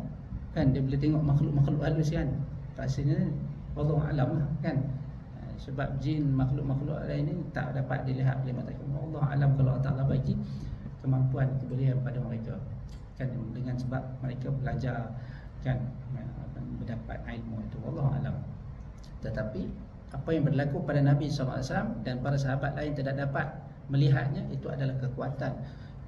kan, dia boleh tengok makhluk-makhluk halus, kan, rasanya wallahu alam lah, kan. Sebab jin, makhluk-makhluk lain ni tak dapat dilihat oleh mata kita. Allah alam kalau Allah Taala bagi kemampuan, kebolehan pada mereka, kan, dengan sebab mereka belajar, kan, mendapat ilmu itu, wallahu alam. Tetapi apa yang berlaku pada Nabi SAW dan para sahabat lain tidak dapat melihatnya, itu adalah kekuatan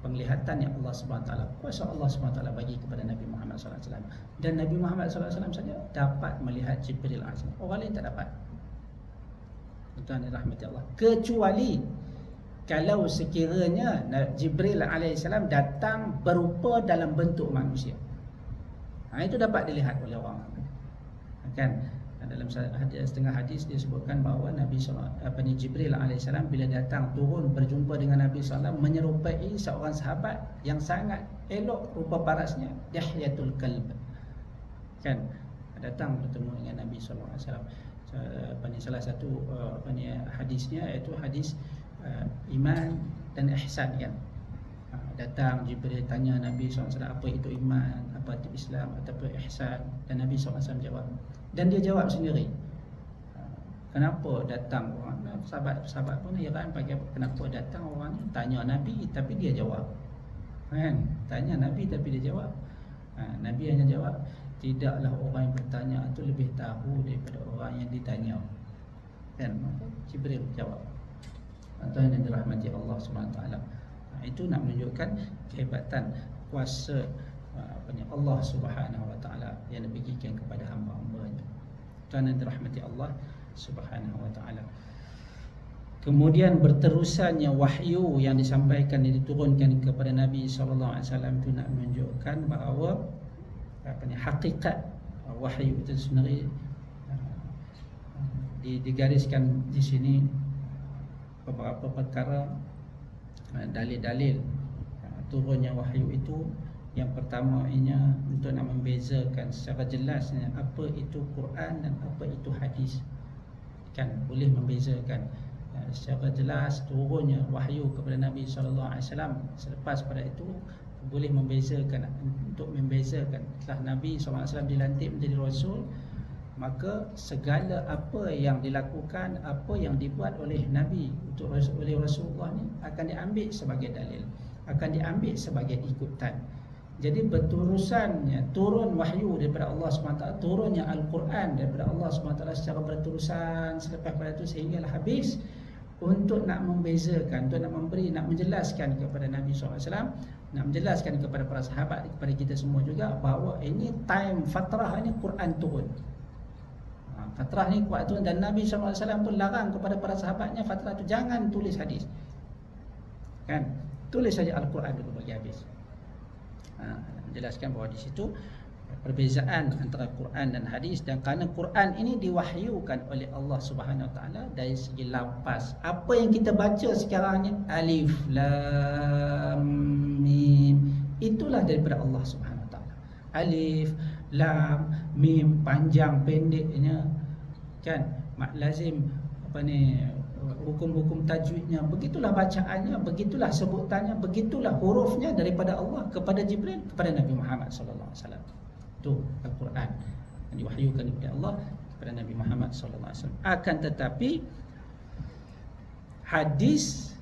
penglihatan yang Allah SWT, kuasa Allah SWT bagi kepada Nabi Muhammad SAW. Dan Nabi Muhammad SAW saja dapat melihat Jibril AS. Orang lain tak dapat. Tuan-tuan yang rahmati Allah, kecuali kalau sekiranya Jibril AS datang berupa dalam bentuk manusia, itu dapat dilihat oleh orang. kan. Dalam setengah hadis disebutkan bahawa Jibril alaihissalam bila datang turun berjumpa dengan Nabi SAW menyerupai seorang sahabat yang sangat elok rupa parasnya, Dihyatul Kalb, kan, datang bertemu dengan Nabi SAW. Salah satu hadisnya iaitu hadis iman dan ihsan, kan. Datang Jibril tanya Nabi SAW apa itu iman, apa itu Islam, ataupun ihsan, dan Nabi SAW jawab. Dan dia jawab sendiri. Kenapa datang orang, sahabat pun heran pakai kenapa datang orang ni tanya Nabi tapi dia jawab, kan? Tanya Nabi tapi dia jawab. Nabi hanya jawab, tidaklah orang yang bertanya itu lebih tahu daripada orang yang ditanya, kan? Maka Jibril jawab. Tuhan yang dirahmati Allah SWT. Itu nak menunjukkan kehebatan kuasa Allah Subhanahu Wa Taala yang diberikan kepada hamba-hambanya. Tuhan yang dirahmati Allah Subhanahu Wa Taala. Kemudian berterusannya wahyu yang disampaikan, yang diturunkan kepada Nabi sallallahu alaihi wasallam itu nak menunjukkan bahawa hakikat wahyu itu sebenarnya digariskan di sini beberapa perkara, dalil-dalil turunnya wahyu itu. Yang pertamanya untuk nak membezakan secara jelasnya apa itu Quran dan apa itu hadis, kan, boleh membezakan secara jelas turunnya wahyu kepada Nabi sallallahu alaihi wasallam. Selepas pada itu boleh membezakan, untuk membezakan setelah Nabi sallallahu alaihi wasallam dilantik menjadi rasul, maka segala apa yang dilakukan, apa yang dibuat oleh Nabi oleh Rasulullah ni akan diambil sebagai dalil, akan diambil sebagai ikutan. Jadi berterusannya turun wahyu daripada Allah SWT, turunnya Al-Quran daripada Allah SWT secara berterusan selepas pada itu sehinggalah habis, untuk nak membezakan, untuk nak memberi, nak menjelaskan kepada Nabi SAW, nak menjelaskan kepada para sahabat, kepada kita semua juga bahawa ini time fatrah ini Quran turun. Fatrah ni kuat turun, dan Nabi SAW pun larang kepada para sahabatnya fatrah itu jangan tulis hadis, kan, tulis saja Al-Quran dulu bagi habis. Menjelaskan bahawa di situ perbezaan antara Quran dan hadis, dan kerana Quran ini diwahyukan oleh Allah Subhanahu Wa Taala dari segi lafaz. Apa yang kita baca sekarang ni alif lam mim, itulah daripada Allah Subhanahu Wa Taala. Alif lam mim, panjang pendeknya, kan, mak lazim hukum-hukum tajwidnya, begitulah bacaannya, begitulah sebutannya, begitulah hurufnya daripada Allah kepada Jibril kepada Nabi Muhammad sallallahu alaihi wasallam. Itu Al-Quran yang diwahyukan kepada Allah kepada Nabi Muhammad sallallahu alaihi wasallam. Akan tetapi hadis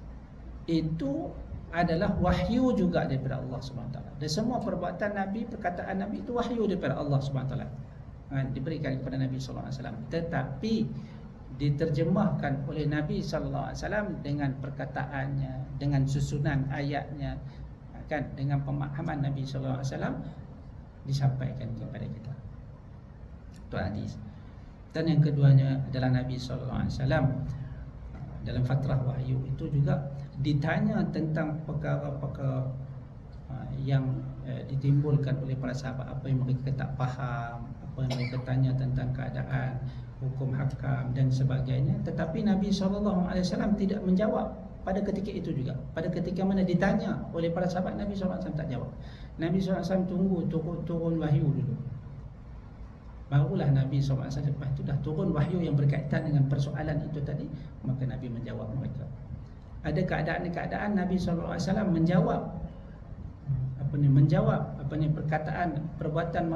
itu adalah wahyu juga daripada Allah Subhanahu Wa Taala. Dan semua perbuatan Nabi, perkataan Nabi itu wahyu daripada Allah Subhanahu Wa Taala, diberikan kepada Nabi sallallahu alaihi wasallam. Tetapi diterjemahkan oleh Nabi sallallahu alaihi wasallam dengan perkataannya, dengan susunan ayatnya, kan, dengan pemahaman Nabi sallallahu alaihi wasallam disampaikan kepada kita. Itu hadis. Dan yang keduanya adalah Nabi sallallahu alaihi wasallam dalam fatrah wahyu itu juga ditanya tentang perkara-perkara yang ditimbulkan oleh para sahabat, apa yang mereka tak faham, apa yang mereka tanya tentang keadaan, hukum hakam dan sebagainya. Tetapi Nabi SAW tidak menjawab pada ketika itu juga. Pada ketika mana ditanya oleh para sahabat, Nabi SAW tak jawab. Nabi SAW tunggu turun wahyu dulu, barulah Nabi SAW lepas itu dah turun wahyu yang berkaitan dengan persoalan itu tadi, maka Nabi menjawab mereka. Ada keadaan-keadaan Nabi SAW menjawab perkataan, perbuatan,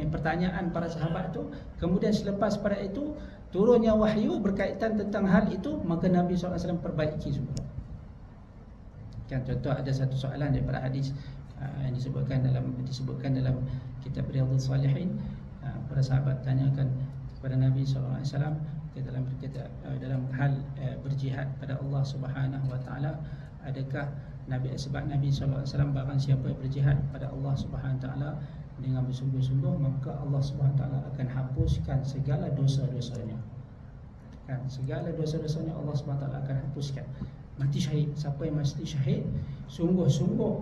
pertanyaan para sahabat itu. Kemudian selepas pada itu turunnya wahyu berkaitan tentang hal itu, maka Nabi SAW perbaiki semua. Kan, contoh ada satu soalan daripada hadis yang disebutkan dalam kitab Riyadhus Salihin. Para sahabat tanyakan kepada Nabi SAW dalam hal berjihad pada Allah Subhanahu Wa Taala, adakah sebab Nabi SAW barang siapa yang berjihad pada Allah Subhanahu Wa Taala dengan bersungguh-sungguh, maka Allah Subhanahu Wa Taala akan hapuskan segala dosa-dosanya. Kan, segala dosa-dosanya Allah Subhanahu Wa Taala akan hapuskan. Mati syahid, siapa yang mati syahid sungguh-sungguh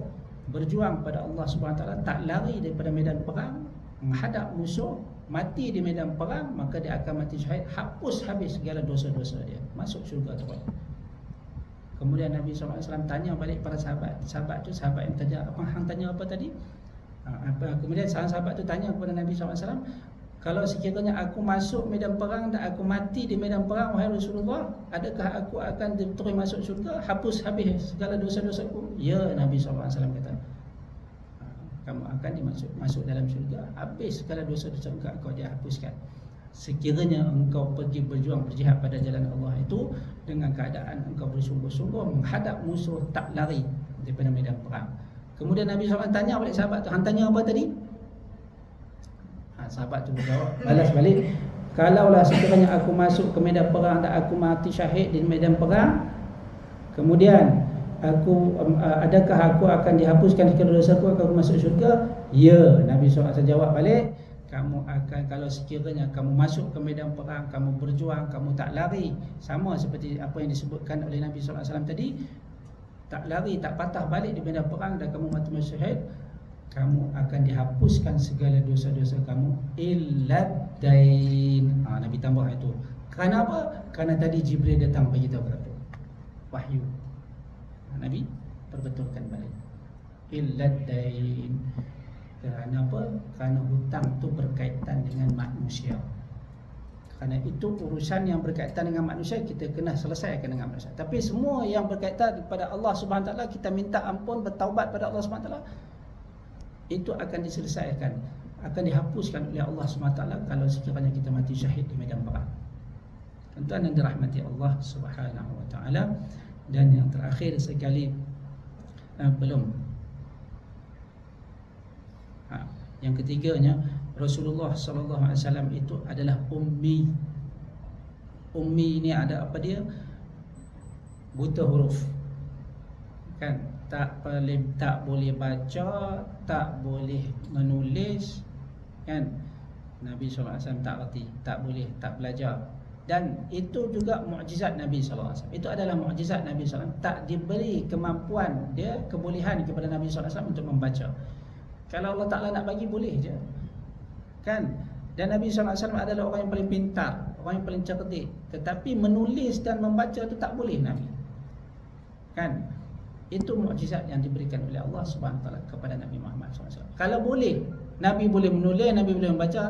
berjuang pada Allah Subhanahu Wa Taala, tak lari daripada medan perang, menghadap musuh, mati di medan perang, maka dia akan mati syahid, hapus habis segala dosa-dosa dia, masuk syurga terus. Kemudian Nabi SAW tanya balik para sahabat. Sahabat yang tanya, apa hang tanya apa tadi? Kemudian sahabat tu tanya kepada Nabi SAW, kalau sekiranya aku masuk medan perang dan aku mati di medan perang, wahai Rasulullah, adakah aku akan terus masuk syurga, hapus habis segala dosa-dosa aku? Ya, Nabi SAW kata, kamu akan masuk dalam syurga, habis segala dosa-dosa kau dia hapuskan. Sekiranya engkau pergi berjuang berjihad pada jalan Allah itu dengan keadaan engkau bersungguh-sungguh menghadap musuh, tak lari daripada medan perang. Kemudian Nabi SAW tanya balik sahabat tu, hang tanya apa tadi? Sahabat tu berjawab, balas balik, kalaulah sekiranya aku masuk ke medan perang dan aku mati syahid di medan perang, kemudian adakah aku akan dihapuskan segala dosa aku masuk syurga? Ya, Nabi SAW jawab balik, kamu akan, kalau sekiranya kamu masuk ke medan perang, kamu berjuang, kamu tak lari, sama seperti apa yang disebutkan oleh Nabi SAW tadi, tak lari, tak patah balik di medan perang dan kamu mati syahid, kamu akan dihapuskan segala dosa-dosa kamu illad dain. Nabi tambah itu. Kerana apa? Kerana tadi Jibril datang bagi tahu berapa wahyu. Nabi perbetulkan balik. Illad dain. Kerana apa? Kerana hutang itu berkaitan dengan manusia. Kerana itu urusan yang berkaitan dengan manusia, kita kena selesaikan dengan manusia. Tapi semua yang berkaitan kepada Allah Subhanahu Wa Taala, kita minta ampun, bertaubat pada Allah Subhanahu Wa Taala, itu akan diselesaikan, akan dihapuskan oleh Allah SWT kalau sekiranya kita mati syahid di medan perang. Tuan-tuan yang dirahmati Allah Subhanahu Wa Taala. Dan yang terakhir sekali, yang ketiganya, Rasulullah SAW itu adalah ummi. Ummi ini ada apa dia? Buta huruf, kan? Tak boleh baca, tak boleh menulis, kan? Nabi SAW tak reti, tak boleh, tak belajar. Dan itu juga mukjizat Nabi SAW. Itu adalah mukjizat Nabi SAW. Tak diberi kemampuan dia, kebolehan kepada Nabi SAW untuk membaca. Kalau Allah Ta'ala nak bagi, boleh je, kan? Dan Nabi SAW adalah orang yang paling pintar, orang yang paling cerdik. Tetapi menulis dan membaca itu tak boleh Nabi, kan? Itu mukjizat yang diberikan oleh Allah Subhanahu Wa Taala kepada Nabi Muhammad SAW. Kalau boleh, Nabi boleh menulis, Nabi boleh membaca,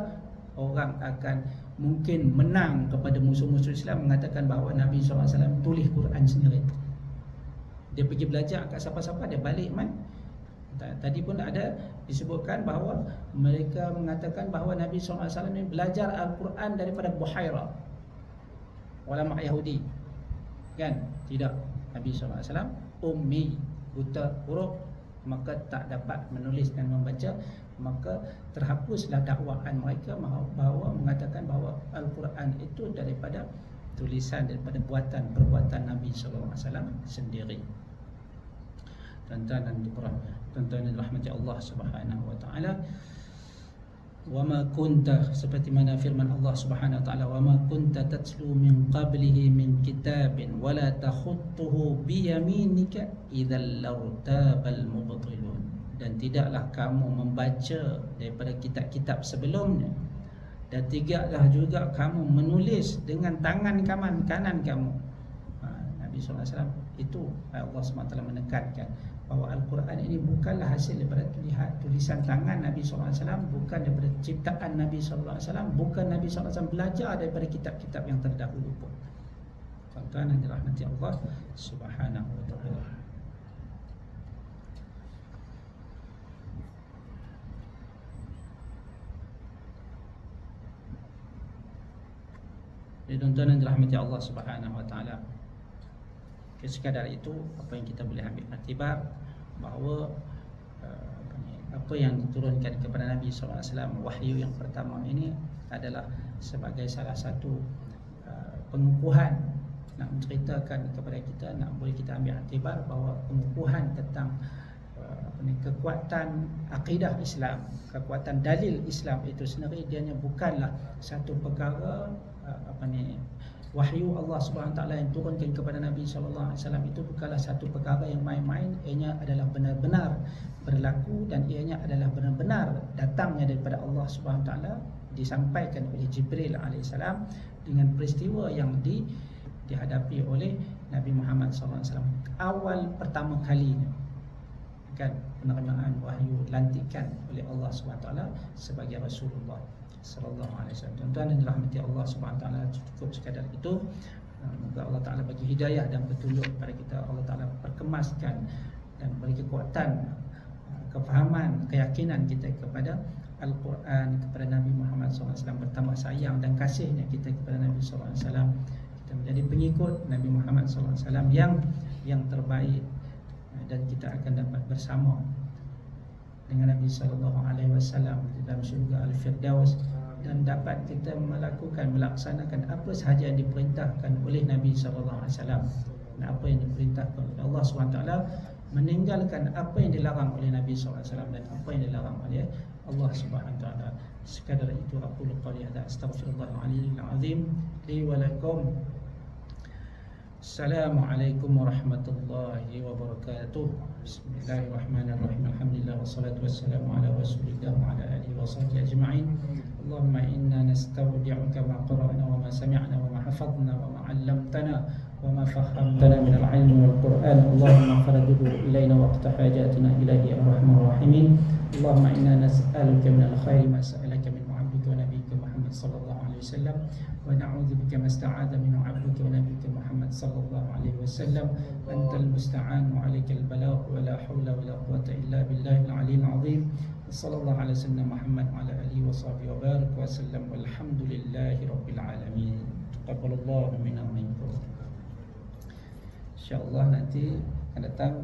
orang akan mungkin menang kepada musuh-musuh Islam mengatakan bahawa Nabi SAW tulis Quran sendiri. Dia pergi belajar kat siapa-siapa, dia balik man. Tadi pun ada disebutkan bahawa mereka mengatakan bahawa Nabi SAW ini belajar Al-Quran daripada Buhaira, ulama Yahudi, kan? Tidak, Nabi SAW ummi, buta huruf, maka tak dapat menulis dan membaca, maka terhapuslah dakwaan mereka bahawa mengatakan bahawa Al-Quran itu daripada tulisan, daripada perbuatan Nabi SAW sendiri. Tuan-tuan yang dirahmati Allah Subhanahu Wa Taala, wa ma kunta, seperti mana firman Allah Subhanahu Wa Taala, wa ma kunta tatlu min qablihi min kitabin wa la takhutuhu bi yaminika idzal lartabal mubtilun. Dan tidaklah kamu membaca daripada kitab-kitab sebelumnya, dan tidaklah juga kamu menulis dengan tangan kanan kamu. Nabi SAW itu, Allah SWT menekankan bahawa Al-Quran ini bukanlah hasil daripada tulisan tangan Nabi SAW, bukan daripada ciptaan Nabi SAW, bukan Nabi SAW belajar daripada kitab-kitab yang terdahulu pun. Tuan-tuan yang dirahmati Allah Subhanahu Wa Taala. Jadi tuan-tuan yang dirahmati Allah Subhanahu Wa Taala, sekadar itu apa yang kita boleh ambil iktibar bahawa apa yang diturunkan kepada Nabi SAW, wahyu yang pertama ini adalah sebagai salah satu pengukuhan, nak menceritakan kepada kita, nak boleh kita ambil iktibar bahawa pengukuhan tentang kekuatan akidah Islam, kekuatan dalil Islam itu sendiri, dia bukanlah satu perkara wahyu Allah Subhanahu taala yang turunkan kepada Nabi sallallahu alaihi wasallam itu bukanlah satu perkara yang main-main. Ianya adalah benar-benar berlaku dan ianya adalah benar-benar datangnya daripada Allah Subhanahu taala, disampaikan oleh Jibril alaihissalam dengan peristiwa yang dihadapi oleh Nabi Muhammad sallallahu alaihi wasallam awal pertama kalinya, kan, penerimaan wahyu lantikan oleh Allah Subhanahu taala sebagai Rasulullah sallallahu alaihi wasallam. Tuan-tuan dan dirahmati Allah Subhanahu taala, cukup sekadar itu. Semoga Allah taala bagi hidayah dan petunjuk kepada kita. Allah taala perkemaskan dan beri kekuatan, kefahaman, keyakinan kita kepada Al-Quran, kepada Nabi Muhammad SAW, bertambah sayang dan kasihnya kita kepada Nabi SAW. Kita menjadi pengikut Nabi Muhammad SAW yang terbaik, dan kita akan dapat bersama dengan Nabi SAW di dalam syurga Al-Firdaus, dan dapat kita melaksanakan apa sahaja yang diperintahkan oleh Nabi SAW dan apa yang diperintahkan oleh Allah SWT, meninggalkan apa yang dilarang oleh Nabi SAW dan apa yang dilarang oleh Allah Subhanahu taala. Sekadar itu aku qali hadza, astaghfirullahaladzim li wa lakum. Assalamualaikum warahmatullahi wabarakatuh. Bismillahirrahmanirrahim. Alhamdulillah wassalatu wassalamu ala Rasulillah wa ala alihi wa sahbihi ajma'in. Allahumma inna nastawdi'uka ma qara'na wa ma sami'na wa ma hafadna wa ma 'allamtana wa ma fahamtana min al-'ilmi wal Qur'an. Allahumma faradhu ilayna waqta hajatina ilahi arhamar rahimin. Allahumma inna nas'aluka min al-khairi ma sa'alaka min 'abdika wa nabiyyika Muhammad sallallahu alaihi wasallam, wa na'udzubika ma sta'adha min 'abdika wa nabiyyika Muhammad sallallahu alaihi wasallam. Antal musta'an wa 'alaikal balagh wa la haula wa la quwwata illa billahil 'aliyyil 'azim. Sallallahu alaihi wasallam Muhammad wa ala alihi wa sahbihi wa barik wa sallam, walhamdulillahi rabbil alamin. Taqabbalallahu minna wa minkum. Insyaallah nanti akan datang